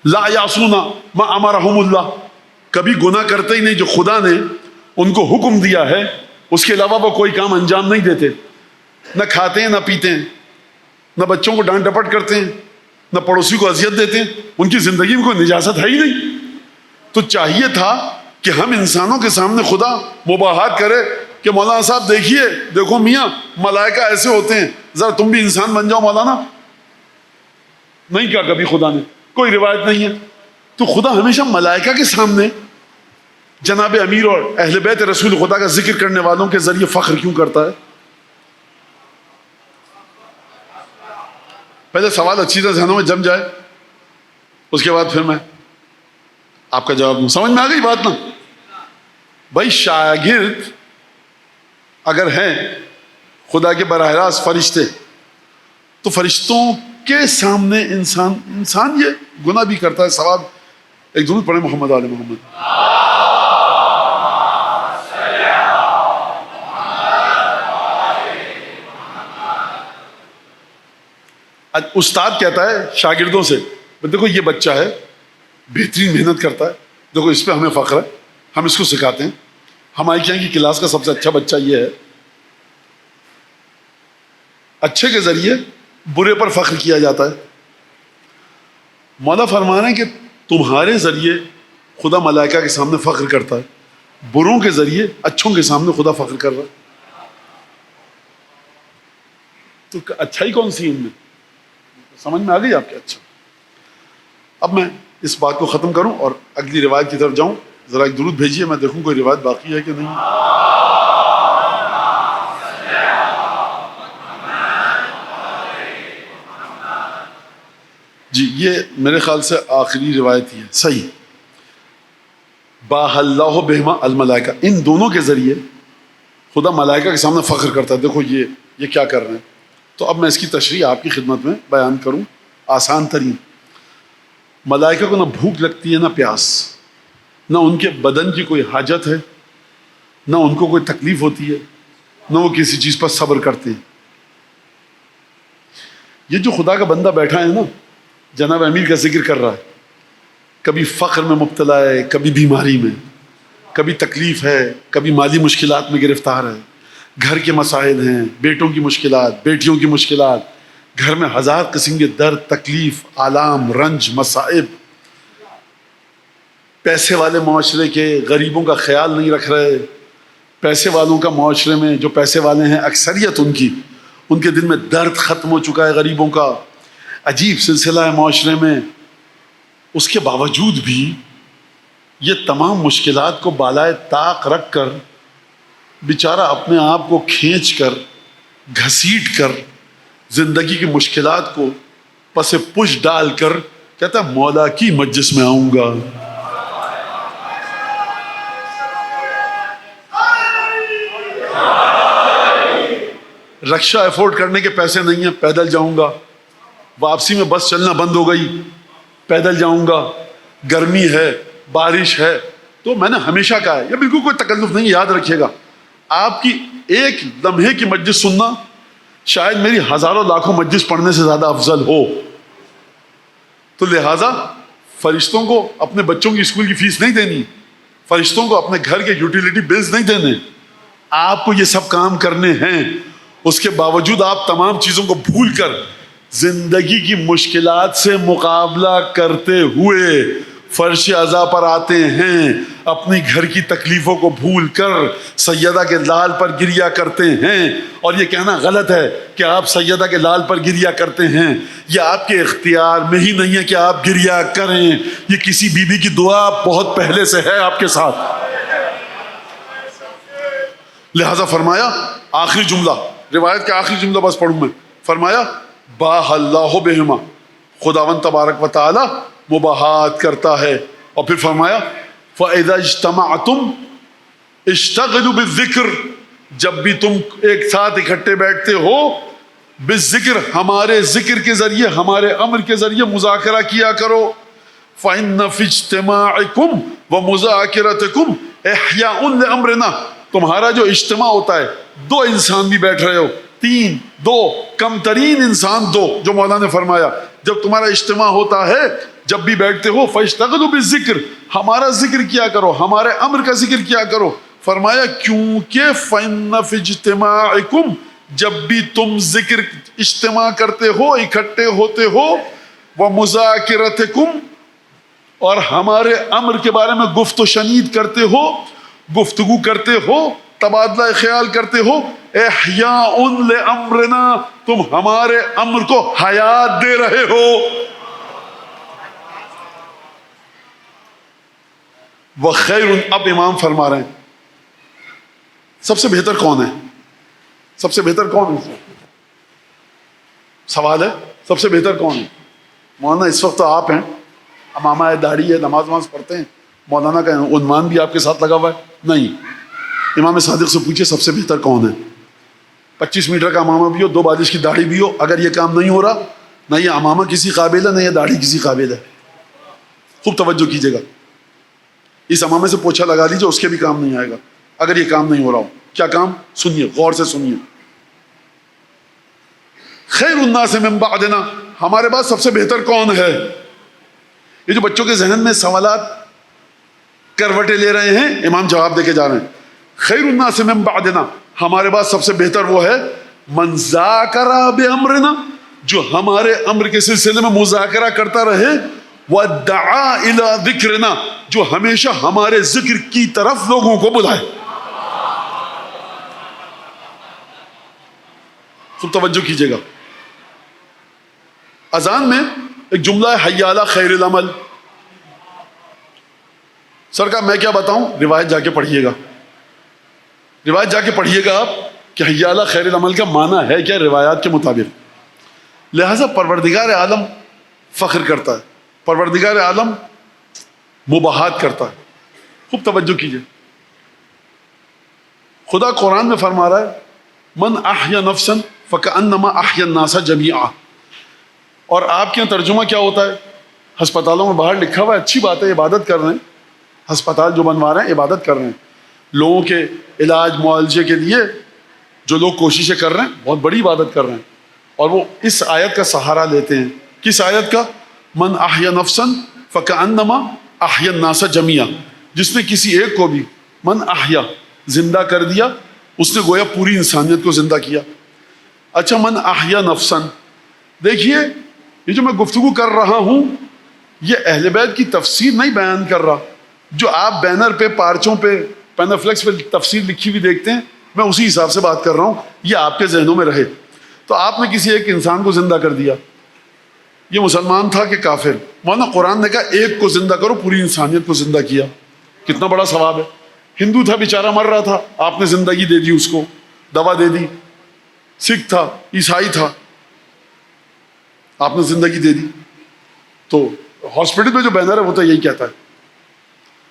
لا یعصون ما امرہم اللہ، کبھی گناہ کرتے ہی نہیں. جو خدا نے ان کو حکم دیا ہے اس کے علاوہ وہ کوئی کام انجام نہیں دیتے. نہ کھاتے ہیں نہ پیتے ہیں، نہ بچوں کو ڈانٹ ڈپٹ کرتے ہیں، نہ پڑوسی کو اذیت دیتے ہیں. ان کی زندگی میں کوئی نجاست ہے ہی نہیں. تو چاہیے تھا کہ ہم انسانوں کے سامنے خدا مباحات کرے کہ مولانا صاحب دیکھو میاں ملائکہ ایسے ہوتے ہیں، ذرا تم بھی انسان بن جاؤ مولانا. نہیں کہا کبھی خدا نے، کوئی روایت نہیں ہے. تو خدا ہمیشہ ملائکہ کے سامنے جناب امیر اور اہل بیت رسول خدا کا ذکر کرنے والوں کے ذریعے فخر کیوں کرتا ہے؟ پہلے سوال اچھی طرح ذہنوں میں جم جائے، اس کے بعد پھر میں آپ کا جواب دوں. سمجھ میں آ گئی بات نا بھائی؟ شاگرد اگر ہیں خدا کے براہ راست فرشتے، تو فرشتوں کے سامنے انسان یہ گناہ بھی کرتا ہے. ثواب ایک درود پڑھیں محمد آل محمد. استاد کہتا ہے شاگردوں سے دیکھو یہ بچہ ہے بہترین محنت کرتا ہے، دیکھو اس پہ ہمیں فخر ہے، ہم اس کو سکھاتے ہیں. ہماری کیا کی کلاس کا سب سے اچھا بچہ یہ ہے. اچھے کے ذریعے برے پر فخر کیا جاتا ہے. مولا فرما رہے ہیں کہ تمہارے ذریعے خدا ملائکہ کے سامنے فخر کرتا ہے، بروں کے ذریعے اچھوں کے سامنے خدا فخر کر رہا ہے. تو اچھائی کون سی ان میں؟ سمجھ میں آ گئی آپ کے؟ اچھا، اب میں اس بات کو ختم کروں اور اگلی روایت کی طرف جاؤں. ذرا ایک درود بھیجیے، میں دیکھوں کوئی روایت باقی ہے کہ نہیں. جی یہ میرے خیال سے آخری روایت ہی ہے. صحیح. باہ اللہ بہما الملائکہ، ان دونوں کے ذریعے خدا ملائکہ کے سامنے فخر کرتا ہے. دیکھو یہ کیا کر رہے ہیں. تو اب میں اس کی تشریح آپ کی خدمت میں بیان کروں آسان ترین. ملائکہ کو نہ بھوک لگتی ہے نہ پیاس، نہ ان کے بدن کی کوئی حاجت ہے، نہ ان کو کوئی تکلیف ہوتی ہے، نہ وہ کسی چیز پر صبر کرتے ہیں. یہ جو خدا کا بندہ بیٹھا ہے نا، جناب امیر کا ذکر کر رہا ہے، کبھی فقر میں مبتلا ہے، کبھی بیماری میں، کبھی تکلیف ہے، کبھی مالی مشکلات میں گرفتار ہے، گھر کے مسائل ہیں، بیٹوں کی مشکلات، بیٹیوں کی مشکلات، گھر میں ہزار قسم کے درد، تکلیف، آلام، رنج، مصائب، پیسے والے معاشرے کے غریبوں کا خیال نہیں رکھ رہے، پیسے والوں کا معاشرے میں جو پیسے والے ہیں اکثریت ان کے دل میں درد ختم ہو چکا ہے غریبوں کا، عجیب سلسلہ ہے معاشرے میں. اس کے باوجود بھی یہ تمام مشکلات کو بالائے طاق رکھ کر بیچارہ اپنے آپ کو کھینچ کر گھسیٹ کر زندگی کی مشکلات کو پس پش ڈال کر کہتا ہے مولا کی مجلس میں آؤں گا. رکشہ افورڈ کرنے کے پیسے نہیں ہیں، پیدل جاؤں گا. واپسی میں بس چلنا بند ہو گئی، پیدل جاؤں گا. گرمی ہے، بارش ہے. تو میں نے ہمیشہ کہا ہے، یہ بالکل کوئی تکلف نہیں، یاد رکھیے گا، آپ کی ایک لمحے کی مجلس سننا شاید میری ہزاروں لاکھوں مجلس پڑھنے سے زیادہ افضل ہو. تو لہٰذا فرشتوں کو اپنے بچوں کی اسکول کی فیس نہیں دینی، فرشتوں کو اپنے گھر کے یوٹیلیٹی بلز نہیں دینے، آپ کو یہ سب کام کرنے ہیں. اس کے باوجود آپ تمام چیزوں کو بھول کر زندگی کی مشکلات سے مقابلہ کرتے ہوئے فرش عزا پر آتے ہیں، اپنی گھر کی تکلیفوں کو بھول کر سیدہ کے لال پر گریا کرتے ہیں. اور یہ کہنا غلط ہے کہ آپ سیدہ کے لال پر گریا کرتے ہیں، یہ آپ کے اختیار میں ہی نہیں ہے کہ آپ گریا کریں، یہ کسی بی بی کی دعا بہت پہلے سے ہے آپ کے ساتھ. لہذا فرمایا آخری جملہ، روایت کا آخری جملہ بس پڑھوں میں، فرمایا باہ اللہ بہما، خداوند تبارک و تعالی مباحات کرتا ہے. اور پھر فرمایا فَإِذَا اجْتَمَعْتُمْ اشْتَغِلُوا بِالذِّكْرِ، جب بھی تم ایک ساتھ اکٹھے بیٹھتے ہو، بالذکر، ہمارے ذکر کے ذریعے، ہمارے امر کے ذریعے مذاکرہ کیا کرو. فَإِنَّ فِي اجْتِمَاعِكُمْ وَمُذَاكِرَتِكُمْ إِحْيَاءٌ لِأَمْرِنَا، تمہارا جو اجتماع ہوتا ہے، دو انسان بھی بیٹھ رہے ہو، تین، دو، کم ترین انسان دو، جو مولانا نے فرمایا جب تمہارا اجتماع ہوتا ہے، جب بھی بیٹھتے ہو، فَاشْتَغِلُوا بِالذِّكْرِ، ہمارا ذکر کیا کرو، ہمارے امر کا ذکر کیا کرو. فرمایا کیونکہ فَإِنَّ فِي اجْتِمَاعِكُمْ، جب بھی تم ذکر اجتماع کرتے ہو، اکٹھے ہوتے ہو، وَمُذَاكِرَتِكُمْ، اور ہمارے امر کے بارے میں گفت و شنید کرتے ہو، گفتگو کرتے ہو، تبادلہ خیال کرتے ہو، احیاء لامرنا، تم ہمارے امر کو حیات دے رہے ہو. وخیر، اب امام فرما رہے ہیں سب سے بہتر کون ہے؟ سب سے بہتر کون ہے؟ سوال ہے سب سے بہتر کون ہے؟ مولانا اس وقت تو آپ ہیں، امامہ ہے، داڑھی ہے، نماز پڑھتے ہیں، مولانا کا عنوان بھی آپ کے ساتھ لگا ہوا ہے. نہیں، امام صادق سے پوچھئے سب سے بہتر کون ہے؟ 25 میٹر کا امامہ بھی ہو، 2 بالش کی داڑھی بھی ہو، اگر یہ کام نہیں ہو رہا، نہ یہ امامہ کسی قابل ہے، نہ یہ داڑھی کسی قابل ہے. خوب توجہ کیجیے گا، اس امامے سے پوچھا لگا لیجیے، اس کے بھی کام نہیں آئے گا اگر یہ کام نہیں ہو رہا ہو. کیا کام؟ سنیے، غور سے سنیے. خیر الناس من بعدنا، ہمارے بعد سب سے بہتر کون ہے؟ یہ جو بچوں کے ذہن میں سوالات کروٹیں لے رہے ہیں، امام جواب دے کے جا رہے ہیں. خیر الناس من بعدنا، ہمارے بعد سب سے بہتر وہ ہے من ذاکر بامرنا، جو ہمارے امر کے سلسلے میں مذاکرہ کرتا رہے، ودعا الی ذکرنا، جو ہمیشہ ہمارے ذکر کی طرف لوگوں کو بلائے. خوب توجہ کیجیے گا، اذان میں ایک جملہ ہے حی علی خیر العمل. سرکار میں کیا بتاؤں، روایت جا کے پڑھیے گا، روایت جا کے پڑھیے گا آپ کہ حی علی خیر العمل کا معنی ہے کیا روایات کے مطابق. لہذا پروردگار عالم فخر کرتا ہے، پروردگار عالم مباحات کرتا ہے. خوب توجہ کیجیے، خدا قرآن میں فرما رہا ہے من احیا نفسا فکأنما احیا الناس جمیعا. اور آپ کے یہاں ترجمہ کیا ہوتا ہے؟ ہسپتالوں میں باہر لکھا ہوا ہے، اچھی بات ہے، عبادت کر رہے ہیں، ہسپتال جو بنوا رہے ہیں عبادت کر رہے ہیں، لوگوں کے علاج معالجے کے لیے جو لوگ کوششیں کر رہے ہیں بہت بڑی عبادت کر رہے ہیں، اور وہ اس آیت کا سہارا لیتے ہیں. کس آیت کا؟ من احیا نفسا فکأنما احیا الناس جمیعا، جس نے کسی ایک کو بھی من احیا زندہ کر دیا، اس نے گویا پوری انسانیت کو زندہ کیا. اچھا، من احیا نفسا، دیکھیے یہ جو میں گفتگو کر رہا ہوں یہ اہل بیت کی تفسیر نہیں بیان کر رہا. جو آپ بینر پہ، پارچوں پہ، پینافلیکس پہ تفسیر لکھی ہوئی دیکھتے ہیں، میں اسی حساب سے بات کر رہا ہوں، یہ آپ کے ذہنوں میں رہے. تو آپ نے کسی ایک انسان کو زندہ کر دیا، یہ مسلمان تھا کہ کافر؟ مولانا قرآن نے کہا ایک کو زندہ کرو، پوری انسانیت کو زندہ کیا. کتنا بڑا ثواب ہے. ہندو تھا بیچارہ مر رہا تھا، آپ نے زندگی دے دی، اس کو دوا دے دی. سکھ تھا، عیسائی تھا، آپ نے زندگی دے دی. تو ہاسپٹل میں جو بینر ہے وہ تو یہی کہتا ہے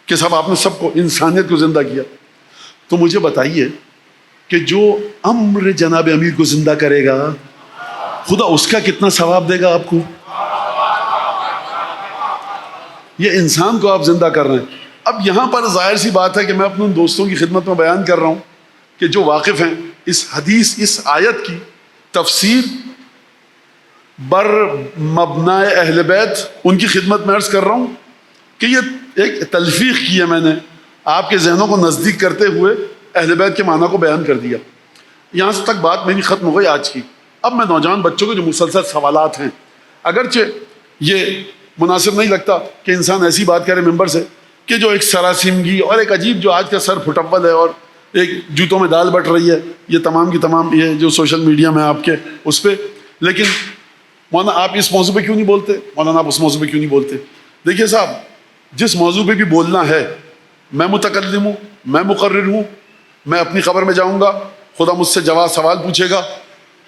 کہ صاحب آپ نے سب کو، انسانیت کو زندہ کیا. تو مجھے بتائیے کہ جو امر جناب امیر کو زندہ کرے گا خدا اس کا کتنا ثواب دے گا آپ کو. یہ انسان کو آپ زندہ کر رہے ہیں. اب یہاں پر ظاہر سی بات ہے کہ میں اپنے ان دوستوں کی خدمت میں بیان کر رہا ہوں کہ جو واقف ہیں اس حدیث، اس آیت کی تفسیر بر مبناء اہل بیت، ان کی خدمت میں عرض کر رہا ہوں کہ یہ ایک تلفیق کی ہے میں نے، آپ کے ذہنوں کو نزدیک کرتے ہوئے اہل بیت کے معنی کو بیان کر دیا. یہاں سے تک بات میری ختم ہو گئی آج کی. اب میں نوجوان بچوں کے جو مسلسل سوالات ہیں، اگرچہ یہ مناسب نہیں لگتا کہ انسان ایسی بات کرے ممبر سے کہ جو ایک سراسیمگی اور ایک عجیب جو آج کا سر پھٹول ہے اور ایک جوتوں میں دال بٹ رہی ہے، یہ تمام کی تمام یہ جو سوشل میڈیا میں آپ کے اس پہ. لیکن مولانا آپ اس موضوع پہ کیوں نہیں بولتے، مولانا آپ اس موضوع پہ کیوں نہیں بولتے؟ دیکھیے صاحب، جس موضوع پہ بھی بولنا ہے، میں متکلم ہوں، میں مقرر ہوں، میں اپنی خبر میں جاؤں گا، خدا مجھ سے جواب سوال پوچھے گا.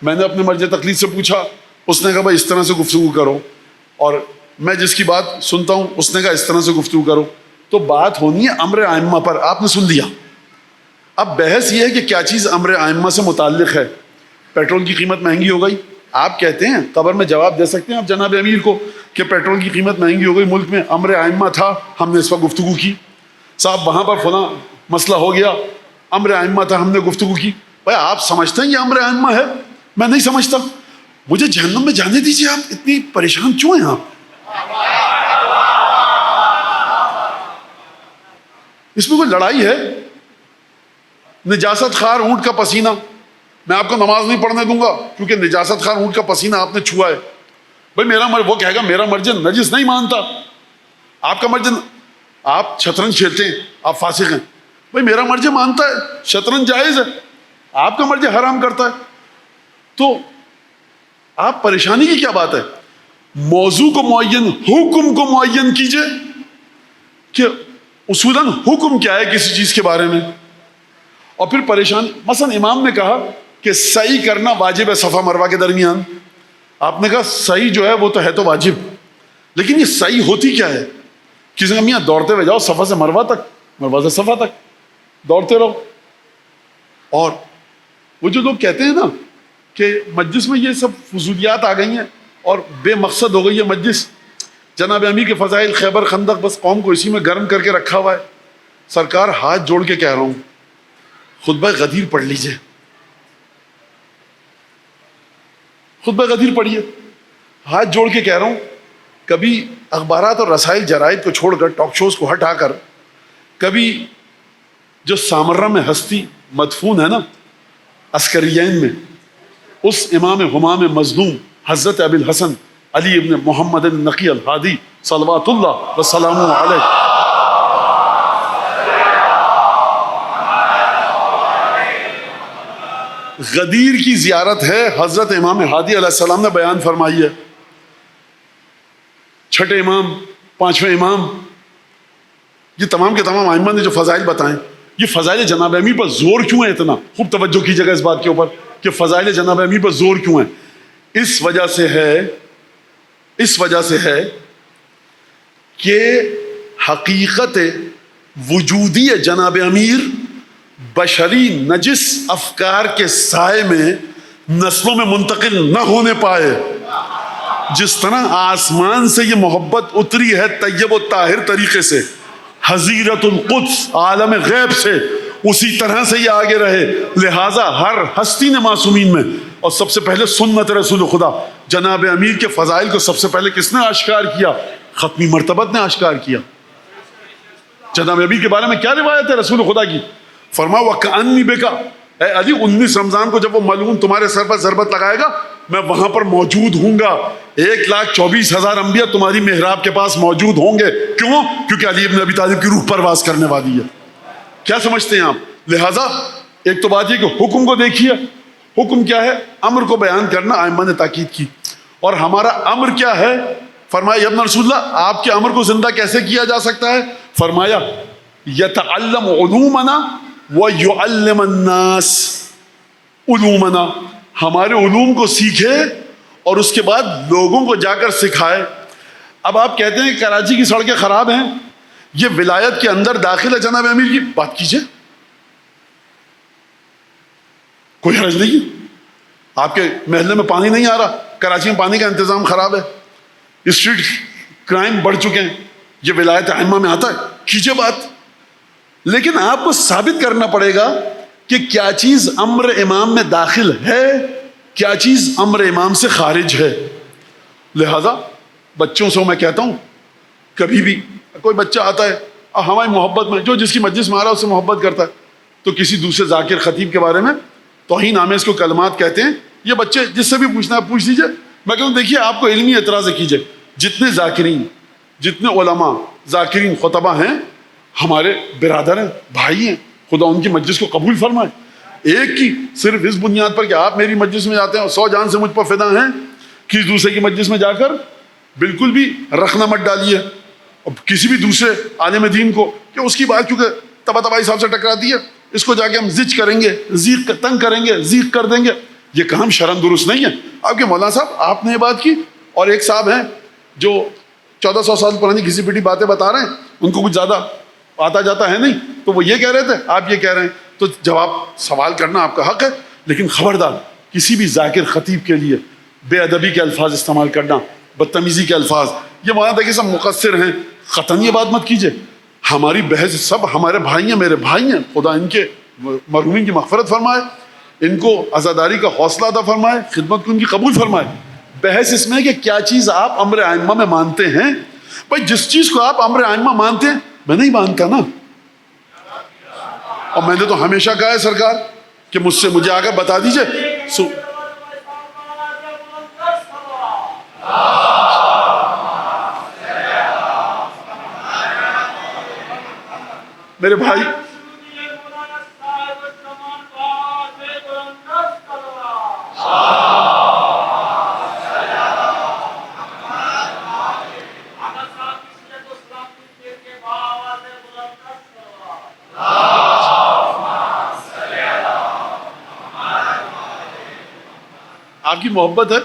میں نے اپنے مرجع تقلید سے پوچھا، اس نے کہا بھائی اس طرح سے گفتگو کرو، اور میں جس کی بات سنتا ہوں اس نے کہا اس طرح سے گفتگو کرو. تو بات ہونی ہے امر ائمہ پر. آپ نے سن لیا. اب بحث یہ ہے کہ کیا چیز امر ائمہ سے متعلق ہے. پیٹرول کی قیمت مہنگی ہو گئی، آپ کہتے ہیں قبر میں جواب دے سکتے ہیں آپ جناب امیر کو کہ پیٹرول کی قیمت مہنگی ہو گئی، ملک میں امر ائمہ تھا، ہم نے اس پر گفتگو کی. صاحب وہاں پر فلاں مسئلہ ہو گیا، امر ائمہ تھا، ہم نے گفتگو کی. بھائی آپ سمجھتے ہیں یہ امر ائمہ ہے؟ میں نہیں سمجھتا. مجھے جہنم میں جانے دیجیے. آپ اتنی پریشان کیوں ہیں؟ آپ اس میں کوئی لڑائی ہے؟ نجاست خوار اونٹ کا پسینہ، میں آپ کو نماز نہیں پڑھنے دوں گا کیونکہ نجاست خوار اونٹ کا پسینہ آپ نے چھوا ہے. بھائی میرا وہ کہے گا میرا مرجع نجس نہیں مانتا، آپ کا مرجع، آپ شطرنج کھیلتے ہیں، آپ فاسق ہیں. بھائی میرا مرجع مانتا ہے شطرنج جائز ہے، آپ کا مرجع حرام کرتا ہے. تو آپ پریشانی کی کیا بات ہے؟ موضوع کو معین، حکم کو معین کیجئے کہ اصولاً حکم کیا ہے کسی چیز کے بارے میں. اور پھر پریشان، مثلا امام نے کہا کہ سعی کرنا واجب ہے صفا مروہ کے درمیان. آپ نے کہا سعی جو ہے وہ تو ہے تو واجب، لیکن یہ سعی ہوتی کیا ہے؟ کسی نے میاں دوڑتے ہوئے جاؤ صفا سے مروہ تک، مروہ سے صفا تک دوڑتے رہو. اور وہ جو لوگ کہتے ہیں نا کہ مجلس میں یہ سب فضولیات آ گئی ہیں اور بے مقصد ہو گئی ہے مجلس، جناب امیر کے فضائل خیبر خندق بس قوم کو اسی میں گرم کر کے رکھا ہوا ہے. سرکار ہاتھ جوڑ کے کہہ رہا ہوں، خطبہ غدیر پڑھ لیجئے، خطبہ غدیر پڑھیے. ہاتھ جوڑ کے کہہ رہا ہوں، کبھی اخبارات اور رسائل جرائد کو چھوڑ کر، ٹاک شوز کو ہٹا کر، کبھی جو سامرہ میں ہستی مدفون ہے نا عسکریین میں، اس امام ہمام مظلوم حضرت ابی الحسن علی ابن محمد النقی الہادی صلوات اللہ وسلام علیہ، غدیر کی زیارت ہے. حضرت امام ہادی علیہ السلام نے بیان فرمائی ہے. چھٹے امام، پانچویں امام، یہ تمام کے تمام ائمہ نے جو فضائل بتائیں، یہ فضائل جناب امیر پر زور کیوں ہے اتنا؟ خوب توجہ کیجیے گا اس بات کے اوپر کہ فضائل جناب امیر پر زور کیوں ہے. اس وجہ سے ہے کہ حقیقت وجودی جناب امیر بشری نجس افکار کے سائے میں نسلوں میں منتقل نہ ہونے پائے. جس طرح آسمان سے یہ محبت اتری ہے طیب و طاہر طریقے سے حضیرت القدس عالم غیب سے، اسی طرح سے یہ آگے رہے. لہٰذا ہر ہستی نے معصومین میں، اور سب سے پہلے سنت رسول خدا جناب امیر کے فضائل کو سب سے پہلے کس نے آشکار کیا؟ ختمی مرتبت نے آشکار کیا. جناب امیر کے بارے میں کیا روایت ہے رسول خدا کی؟ فرما وَكَأَنِّي بِكَ، اے علی 19 رمضان کو جب وہ ملعون تمہارے سر پر ضربت لگائے گا میں وہاں پر موجود ہوں گا. 1,24,000 انبیاء تمہاری محراب کے پاس موجود ہوں گے. کیوں؟ کیونکہ علی ابن ابی طالب کی روح پرواز کرنے والی ہے. کیا سمجھتے ہیں آپ؟ لہٰذا ایک تو بات یہ کہ حکم کو دیکھیے. حکم کیا ہے؟ امر کو بیان کرنا. ائمہ نے تاکید کی. اور ہمارا امر کیا ہے؟ فرمایا یا ابن رسول اللہ آپ کے امر کو زندہ کیسے کیا جا سکتا ہے؟ فرمایا یتعلم علومنا ویعلم الناس علومنا. ہمارے علوم کو سیکھے اور اس کے بعد لوگوں کو جا کر سکھائے. اب آپ کہتے ہیں کہ کراچی کی سڑکیں خراب ہیں, یہ ولایت کے اندر داخل ہے جناب امیر کی بات کیجئے, کوئی حرج نہیں. آپ کے محلے میں پانی نہیں آ رہا, کراچی میں پانی کا انتظام خراب ہے, اسٹریٹ کرائم بڑھ چکے ہیں, یہ ولایت ائمہ میں آتا ہے, کیجئے بات. لیکن آپ کو ثابت کرنا پڑے گا کہ کیا چیز امر امام میں داخل ہے, کیا چیز امر امام سے خارج ہے. لہذا بچوں سے میں کہتا ہوں, کبھی بھی کوئی بچہ آتا ہے ہماری محبت میں, جو جس کی مجلس میں آ رہا ہے اس سے محبت کرتا ہے, تو کسی دوسرے ذاکر خطیب کے بارے میں توہین آمیز کو کلمات کہتے ہیں, یہ بچے جس سے بھی پوچھنا ہے پوچھ لیجیے. میں کہوں دیکھیے آپ کو علمی اعتراض کیجیے, جتنے ذاکرین, جتنے علماء ذاکرین خطبہ ہیں ہمارے برادر ہیں, بھائی ہیں, خدا ان کی مجلس کو قبول فرمائے. ایک کی صرف اس بنیاد پر کہ آپ میری مجلس میں جاتے ہیں اور 100 جان سے مجھ پر فدا ہیں, کسی دوسرے کی مجلس میں جا کر بالکل بھی رخنہ مت ڈالیے. اور کسی بھی دوسرے عالم دین کو کہ اس کی بات کیونکہ طباطبائی صاحب سے ٹکراتی ہے, اس کو جا کے ہم زج کریں گے, زیق تنگ کریں گے, زیق کر دیں گے, یہ کام شرعاً درست نہیں ہے. آپ کے مولانا صاحب آپ نے یہ بات کی, اور ایک صاحب ہیں جو 1400 سال پرانی گھسی پٹی باتیں بتا رہے ہیں, ان کو کچھ زیادہ آتا جاتا ہے نہیں, تو وہ یہ کہہ رہے تھے آپ یہ کہہ رہے ہیں, تو جواب سوال کرنا آپ کا حق ہے. لیکن خبردار کسی بھی ذاکر خطیب کے لیے بے ادبی کے الفاظ استعمال کرنا, بدتمیزی کے الفاظ, یہ مولانا کہ سب مقصر ہیں, قطعاً یہ بات مت کیجیے. ہماری بحث سب ہمارے بھائی ہیں, میرے بھائی ہیں, خدا ان کے مرحومین کی مغفرت فرمائے, ان کو عزاداری کا حوصلہ عطا فرمائے, خدمت کو ان کی قبول فرمائے. بحث اس میں کہ کیا چیز آپ امر ائمہ میں مانتے ہیں. بھائی جس چیز کو آپ امر ائمہ مانتے ہیں میں نہیں مانتا نا, اور میں نے تو ہمیشہ کہا ہے سرکار کہ مجھے آ کر بتا دیجئے. میرے بھائی آپ کی محبت ہے,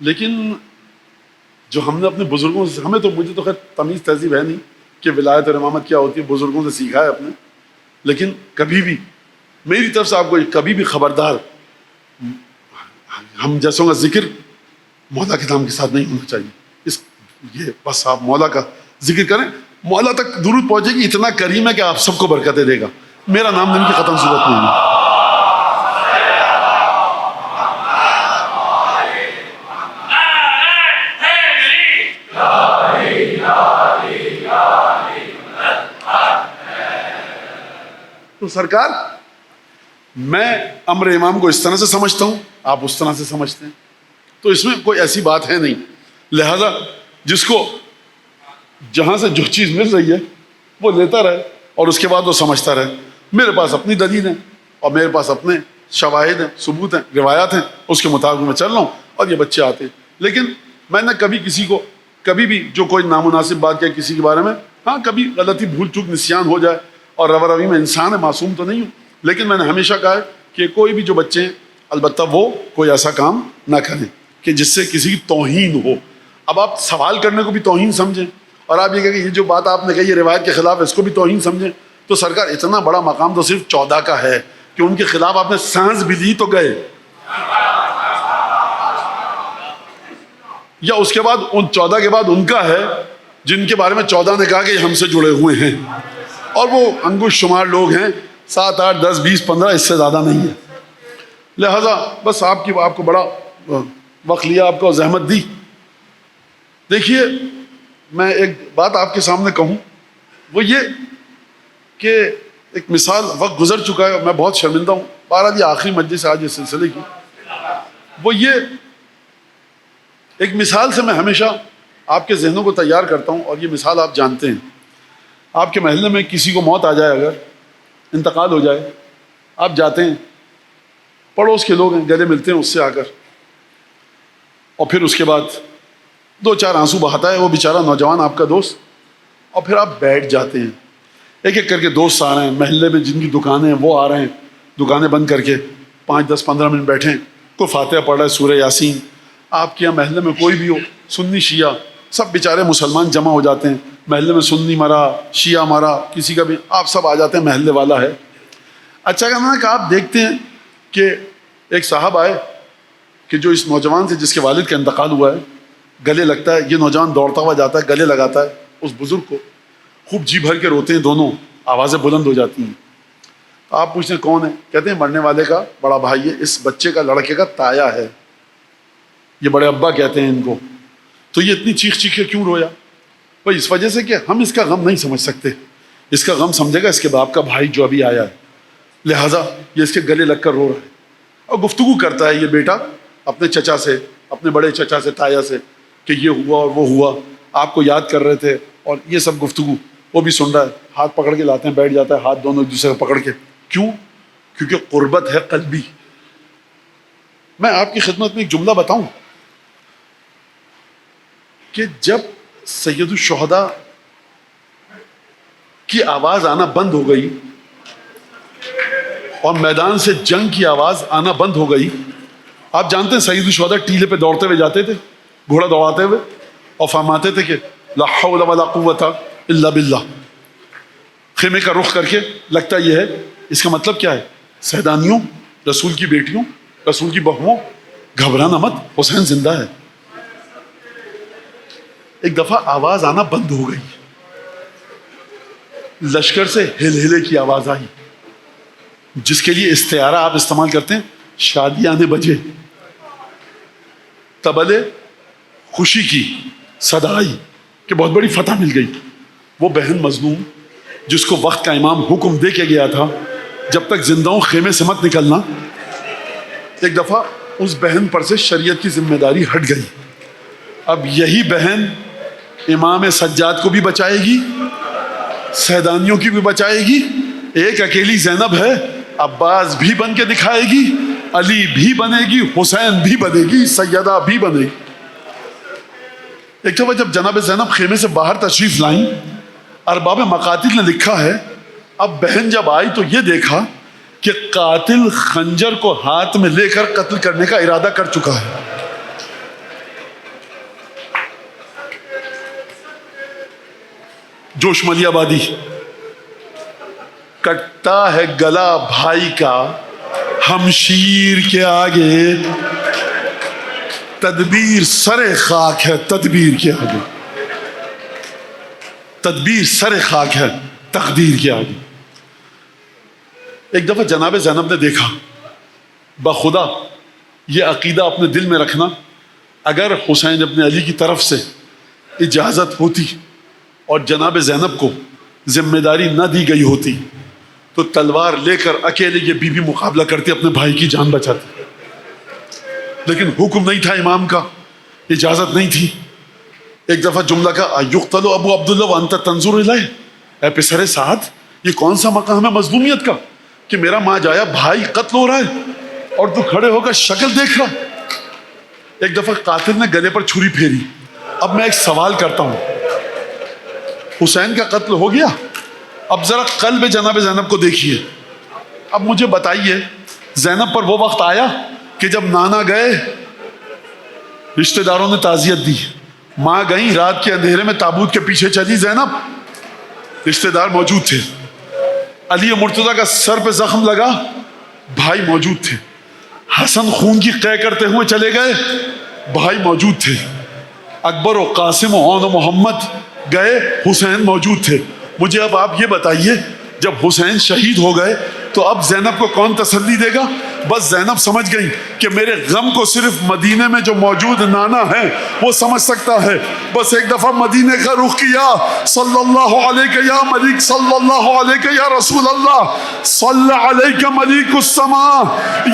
لیکن جو ہم نے اپنے بزرگوں سے, ہمیں تو مجھے تو خیر تمیز تہذیب ہے نہیں کہ ولایت اور امامت کیا ہوتی ہے, بزرگوں سے سیکھا ہے اپنے. لیکن کبھی بھی میری طرف سے آپ کو کبھی بھی خبردار, ہم جیسوں کا ذکر مولا کے نام کے ساتھ نہیں ہونا چاہیے. یہ بس آپ مولا کا ذکر کریں, مولا تک درود پہنچے گی. اتنا کریم ہے کہ آپ سب کو برکتیں دے گا. میرا نام لینے کی قطعاً ضرورت نہیں ہے. تو سرکار میں امر امام کو اس طرح سے سمجھتا ہوں, آپ اس طرح سے سمجھتے ہیں, تو اس میں کوئی ایسی بات ہے نہیں. لہذا جس کو جہاں سے جو چیز مل رہی ہے وہ لیتا رہے اور اس کے بعد وہ سمجھتا رہے. میرے پاس اپنی دلیل ہیں اور میرے پاس اپنے شواہد ہیں, ثبوت ہیں, روایات ہیں, اس کے مطابق میں چل رہا ہوں اور یہ بچے آتے ہیں. لیکن میں نے کبھی کسی کو کبھی بھی جو کوئی نامناسب بات کیا کسی کے بارے میں, ہاں کبھی غلطی بھول چوک نسیان ہو جائے, اور روا روی میں انسان ہے, معصوم تو نہیں ہوں, لیکن میں نے ہمیشہ کہا ہے کہ کوئی بھی جو بچے ہیں البتہ وہ کوئی ایسا کام نہ کریں کہ جس سے کسی کی توہین ہو. اب آپ سوال کرنے کو بھی توہین سمجھیں, اور آپ یہ کہیں کہ یہ جو بات آپ نے کہی ہے روایت کے خلاف, اس کو بھی توہین سمجھیں, تو سرکار اتنا بڑا مقام تو صرف 14 کا ہے کہ ان کے خلاف آپ نے سانس بھی لی تو گئے, یا اس کے بعد ان 14 کے بعد ان کا ہے جن کے بارے میں 14 نے کہا کہ یہ ہم سے جڑے ہوئے ہیں, اور وہ انگوش شمار لوگ ہیں, 7 8 10 20 15, اس سے زیادہ نہیں ہے. لہذا بس آپ کو بڑا وقت لیا, آپ کو زحمت دی. دیکھیے میں ایک بات آپ کے سامنے کہوں, وہ یہ کہ ایک مثال, وقت گزر چکا ہے اور میں بہت شرمندہ ہوں. بہرحال یہ آخری مجلس آج اس سلسلے کی, وہ یہ ایک مثال سے میں ہمیشہ آپ کے ذہنوں کو تیار کرتا ہوں، اور یہ مثال آپ جانتے ہیں. آپ کے محلے میں کسی کو موت آ جائے، اگر انتقال ہو جائے، آپ جاتے ہیں، پڑوس کے لوگ ہیں، گلے ملتے ہیں اس سے آ کر، اور پھر اس کے بعد 2-4 آنسو بہاتا ہے وہ بیچارہ نوجوان آپ کا دوست، اور پھر آپ بیٹھ جاتے ہیں. ایک ایک کر کے دوست آ رہے ہیں، محلے میں جن کی دکانیں ہیں وہ آ رہے ہیں، دکانیں بند کر کے 5-10-15 منٹ بیٹھیں، کوئی فاتحہ پڑھ رہا ہے، سورہ یاسین. آپ کے یہاں محلے میں کوئی بھی ہو، سنی شیعہ سب بیچارے مسلمان جمع ہو جاتے ہیں. محلے میں سنی مرا، شیعہ مرا، کسی کا بھی، آپ سب آ جاتے ہیں، محلے والا ہے. اچھا کہنا کہ آپ دیکھتے ہیں کہ ایک صاحب آئے کہ جو اس نوجوان سے جس کے والد کا انتقال ہوا ہے گلے لگتا ہے. یہ نوجوان دوڑتا ہوا جاتا ہے، گلے لگاتا ہے اس بزرگ کو، خوب جی بھر کے روتے ہیں دونوں، آوازیں بلند ہو جاتی ہیں. آپ پوچھتے ہیں کون ہے؟ کہتے ہیں مرنے والے کا بڑا بھائی ہے، اس بچے کا، لڑکے کا تایا ہے، یہ بڑے ابا کہتے ہیں ان کو. تو یہ اتنی چیخ چیخ کے کیوں رویا؟ بھائی اس وجہ سے کہ ہم اس کا غم نہیں سمجھ سکتے. اس کا غم سمجھے گا اس کے باپ کا بھائی جو ابھی آیا ہے، لہٰذا یہ اس کے گلے لگ کر رو رہا ہے. اور گفتگو کرتا ہے یہ بیٹا اپنے چچا سے، اپنے بڑے چچا سے، تایا سے، کہ یہ ہوا اور وہ ہوا، آپ کو یاد کر رہے تھے، اور یہ سب گفتگو وہ بھی سن رہا ہے. ہاتھ پکڑ کے لاتے ہیں، بیٹھ جاتا ہے، ہاتھ دونوں ایک دوسرے کو پکڑ کے. کیوں؟ کیونکہ قربت ہے قلبی. میں آپ کی خدمت میں ایک جملہ بتاؤں کہ جب سید الشہداء کی آواز آنا بند ہو گئی اور میدان سے جنگ کی آواز آنا بند ہو گئی، آپ جانتے ہیں سید الشہداء ٹیلے پہ دوڑتے ہوئے جاتے تھے، گھوڑا دوڑاتے ہوئے، اور فرماتے تھے کہ لا حول ولا قوت الا باللہ. خیمے کا رخ کر کے لگتا یہ ہے، اس کا مطلب کیا ہے؟ سیدانیوں، رسول کی بیٹیوں، رسول کی بہوؤں، گھبرانا مت، حسین زندہ ہے. ایک دفعہ آواز آنا بند ہو گئی، لشکر سے ہل ہلے کی آواز آئی، جس کے لیے استعارہ آپ استعمال کرتے ہیں، شادی آنے بجے، تبلے خوشی کی صدا آئی کہ بہت بڑی فتح مل گئی. وہ بہن مظلوم جس کو وقت کا امام حکم دے کے گیا تھا جب تک زندہ ہوں خیمے سے مت نکلنا، ایک دفعہ اس بہن پر سے شریعت کی ذمہ داری ہٹ گئی. اب یہی بہن امام سجاد کو بھی بچائے گی، سیدانیوں کی بھی بچائے گی. ایک اکیلی زینب ہے، عباس بھی بن کے دکھائے گی، علی بھی بنے گی، حسین بھی بنے گی، سیدہ بھی بنے گی. ایک دفعہ جب جناب زینب خیمے سے باہر تشریف لائیں، ارباب مقاتل نے لکھا ہے، اب بہن جب آئی تو یہ دیکھا کہ قاتل خنجر کو ہاتھ میں لے کر قتل کرنے کا ارادہ کر چکا ہے. جوش ملی آبادی، کٹتا ہے گلا بھائی کا ہمشیر کے آگے، تدبیر سر خاک ہے تدبیر کے آگے، تدبیر سر خاک ہے تقدیر کے آگے. ایک دفعہ جناب زینب نے دیکھا، بخدا یہ عقیدہ اپنے دل میں رکھنا، اگر حسین ابن علی کی طرف سے اجازت ہوتی اور جناب زینب کو ذمہ داری نہ دی گئی ہوتی تو تلوار لے کر اکیلے یہ بی بی مقابلہ کرتے، اپنے بھائی کی جان بچاتے. لیکن حکم نہیں تھا امام کا، اجازت نہیں تھی. ایک دفعہ جملہ کا یقتل ابو عبداللہ وانت تنظر الیہ، اے پسر سعد یہ کون سا مقام ہے مظلومیت کا کہ میرا ماں جایا بھائی قتل ہو رہا ہے اور تو کھڑے ہو کر شکل دیکھ رہا. ایک دفعہ قاتل نے گلے پر چھری پھیری. اب میں ایک سوال کرتا ہوں، حسین کا قتل ہو گیا، اب ذرا قلب جناب زینب کو دیکھیے. اب مجھے بتائیے زینب پر وہ وقت آیا کہ جب نانا گئے رشتہ داروں نے تعزیت دی، ماں گئیں رات کے اندھیرے میں تابوت کے پیچھے چلی زینب، رشتہ دار موجود تھے، علی مرتضیٰ کا سر پہ زخم لگا، بھائی موجود تھے، حسن خون کی قے کرتے ہوئے چلے گئے، بھائی موجود تھے، اکبر و قاسم و عون و محمد گئے، حسین موجود تھے. مجھے اب آپ یہ بتائیے جب حسین شہید ہو گئے تو اب زینب کو کون تسلی دے گا؟ بس زینب سمجھ گئی کہ میرے غم کو صرف مدینے میں جو موجود نانا ہے وہ سمجھ سکتا ہے. بس ایک دفعہ مدینے کا رخ کیا، صلی اللہ علیہ یا ملک، صلی اللہ علیہ یا رسول اللہ، صلی علیہ ملک السماء،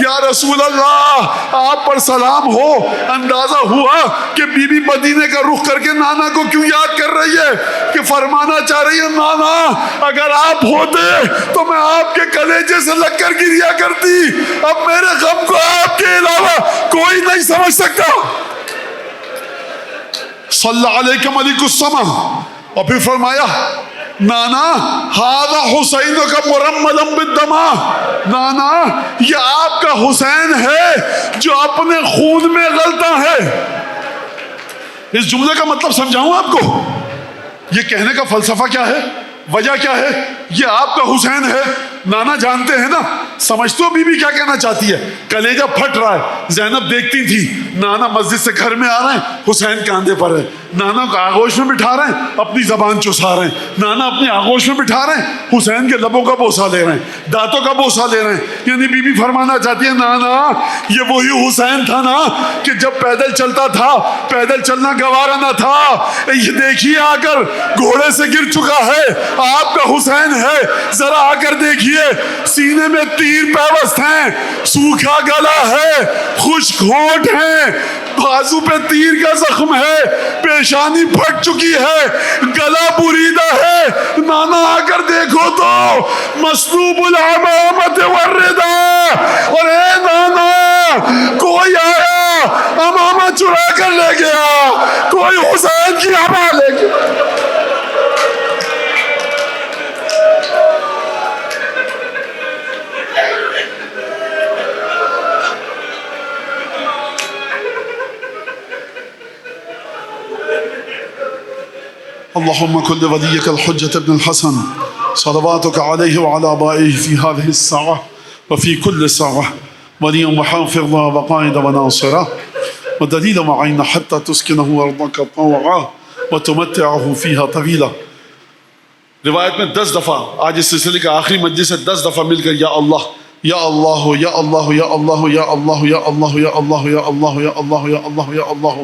یا رسول اللہ آپ پر سلام ہو۔ اندازہ ہوا کہ بی بی مدینے کا رخ کر کے نانا کو کیوں یاد کر رہی ہے، کہ فرمانا چاہ رہی ہے نانا اگر آپ ہوتے تو میں آپ کے کلیجے سے لگ کر گریا کرتی، اب میرے غم کو آپ کے علاوہ کوئی نہیں سمجھ سکتا۔ صلی علیہ ملک السماء، اور پھر فرمایا نانا ھذا حسین کا مرملا بالدماء، نانا یہ آپ کا حسین ہے جو اپنے خون میں غلطا ہے۔ اس جملے کا مطلب سمجھاؤں آپ کو، یہ کہنے کا فلسفہ کیا ہے، وجہ کیا ہے؟ یہ آپ کا حسین ہے، نانا جانتے ہیں نا، سمجھتے ہو بی بی کیا کہنا چاہتی ہے، کلیجہ پھٹ رہا ہے۔ زینب دیکھتی تھی نانا مسجد سے گھر میں آ رہے ہیں، حسین کاندھے پر ہے، نانا کو آغوش میں بٹھا رہے ہیں، اپنی زبان چسا رہے ہیں، نانا اپنی آغوش میں بٹھا رہے ہیں، حسین کے لبوں کا بوسہ لے رہے ہیں، دانتوں کا بوسہ لے رہے ہیں۔ یعنی بی بی فرمانا چاہتی ہے نانا یہ وہی حسین تھا نا کہ جب پیدل چلتا تھا، پیدل چلنا گوارا نہ تھا، یہ دیکھیے آ کر گھوڑے سے گر چکا ہے، آپ کا حسین ہے، ذرا آ کر دیکھیے سینے میں تیر پیوست ہیں، سوکھا گلا ہے، خشک ہونٹ ہیں، بازو پہ تیر کا زخم ہے، پیشانی پھٹ چکی ہے، گلا بریدہ ہے، نانا آ کر دیکھو تو مصلوب العمامت والرداء، اور اے نانا کوئی آیا امامہ چرا کر لے گیا، کوئی حسین کی عبا لے گیا۔ اللهم كن لوليك الحجة ابن الحسن صلواتك عليه وعلى آبائه في هذه الساعة وفي كل ساعة وليا وحافظا وقائدا وناصرا ودليلا وعينا حتى تسكنه أرضك طوعا وتمتعه فيها طويلا۔ روایت میں 10 دفعہ، آج اس سلسلے کا آخری مجلس ہے، 10 دفعہ مل کر یا اللہ یا اللہ یا اللہ یا اللہ یا اللہ یا اللہ یا اللہ یا اللہ یا اللہ یا اللہ یا اللہ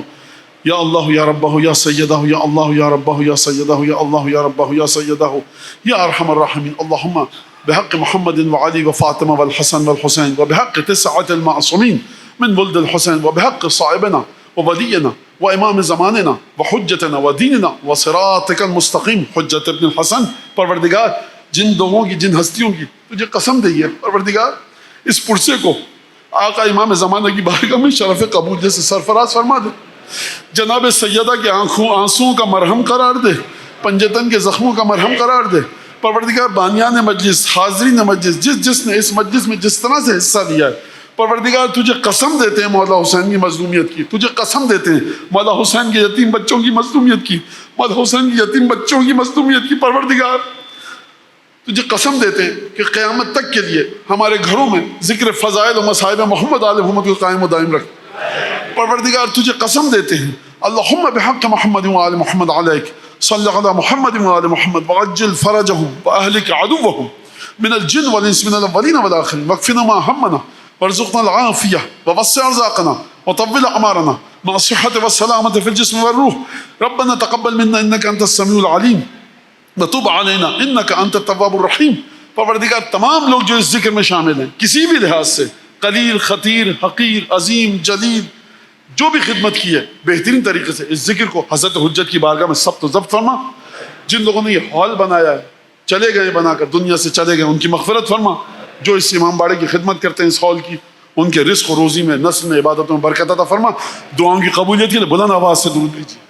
یا اللہ یا ربہ یا سیدہ یا اللہ یا ربہ یا سیدہ یا اللہ یا ربہ یا سیدہ یا ارحم الراحمین۔ اللہم بحق محمد وعلی وفاطمہ والحسن والحسین وبحق 9 المعصومین من ولد الحسین وبحق صاحبنا وولینا وامام زماننا وحجتنا ودیننا وصراطک المستقیم حجت ابن الحسن۔ پروردگار جن لوگوں کی، جن ہستیوں کی تجھے قسم دی ہے پروردگار، اس پرسے کو آقا امام زمانہ کی بارگاہ میں شرف قبول جیسے سرفراز فرما دے، جناب سیدہ کے آنسوؤں کا مرہم قرار دے، پنجتن کے زخموں کا مرہم قرار دے۔ پروردگار بانیان مجلس، حاضرین مجلس، جس نے اس مجلس میں جس طرح سے حصہ لیا ہے، پروردگار تجھے قسم دیتے ہیں مولا حسین کی مظلومیت کی، تجھے قسم دیتے ہیں مولا حسین کے یتیم بچوں کی مظلومیت کی، مولا حسین کی یتیم بچوں کی مظلومیت کی۔ پروردگار تجھے قسم دیتے ہیں کہ قیامت تک کے لیے ہمارے گھروں میں ذکر فضائل و مصائب محمد آل محمد کو قائم و دائم رکھ۔ پروردگار تجھے قسم دیتے ہیں اللہم بحق محمد وآل محمد علیک صلی علی محمد وآل محمد وعجل فرجهم واہلک عدوهم من الجن والانس من الاولین والآخرین واکفنا ما همنا وارزقنا العافیہ ووسع ارزاقنا وطول اعمارنا مع الصحة والسلامة في الجسم والروح ربنا تقبل منا انك انت السمیع العلیم وتب علینا انك انت التواب الرحیم۔ پروردگار تمام لوگ جو اس ذکر میں شامل ہیں کسی بھی لحاظ سے، قلیل، خطیر، حقیر، عظیم، جلیل، جو بھی خدمت کی ہے بہترین طریقے سے اس ذکر کو حضرت حجت کی بارگاہ میں ضبط و ضبط فرما۔ جن لوگوں نے یہ ہال بنایا ہے، چلے گئے بنا کر دنیا سے چلے گئے، ان کی مغفرت فرما۔ جو اس امام باڑے کی خدمت کرتے ہیں اس ہال کی، ان کے رزق و روزی میں، نسل میں، عبادتوں میں برکت عطا فرما۔ دعاؤں کی قبولیت کے لیے بلند آواز سے درود دیجیے۔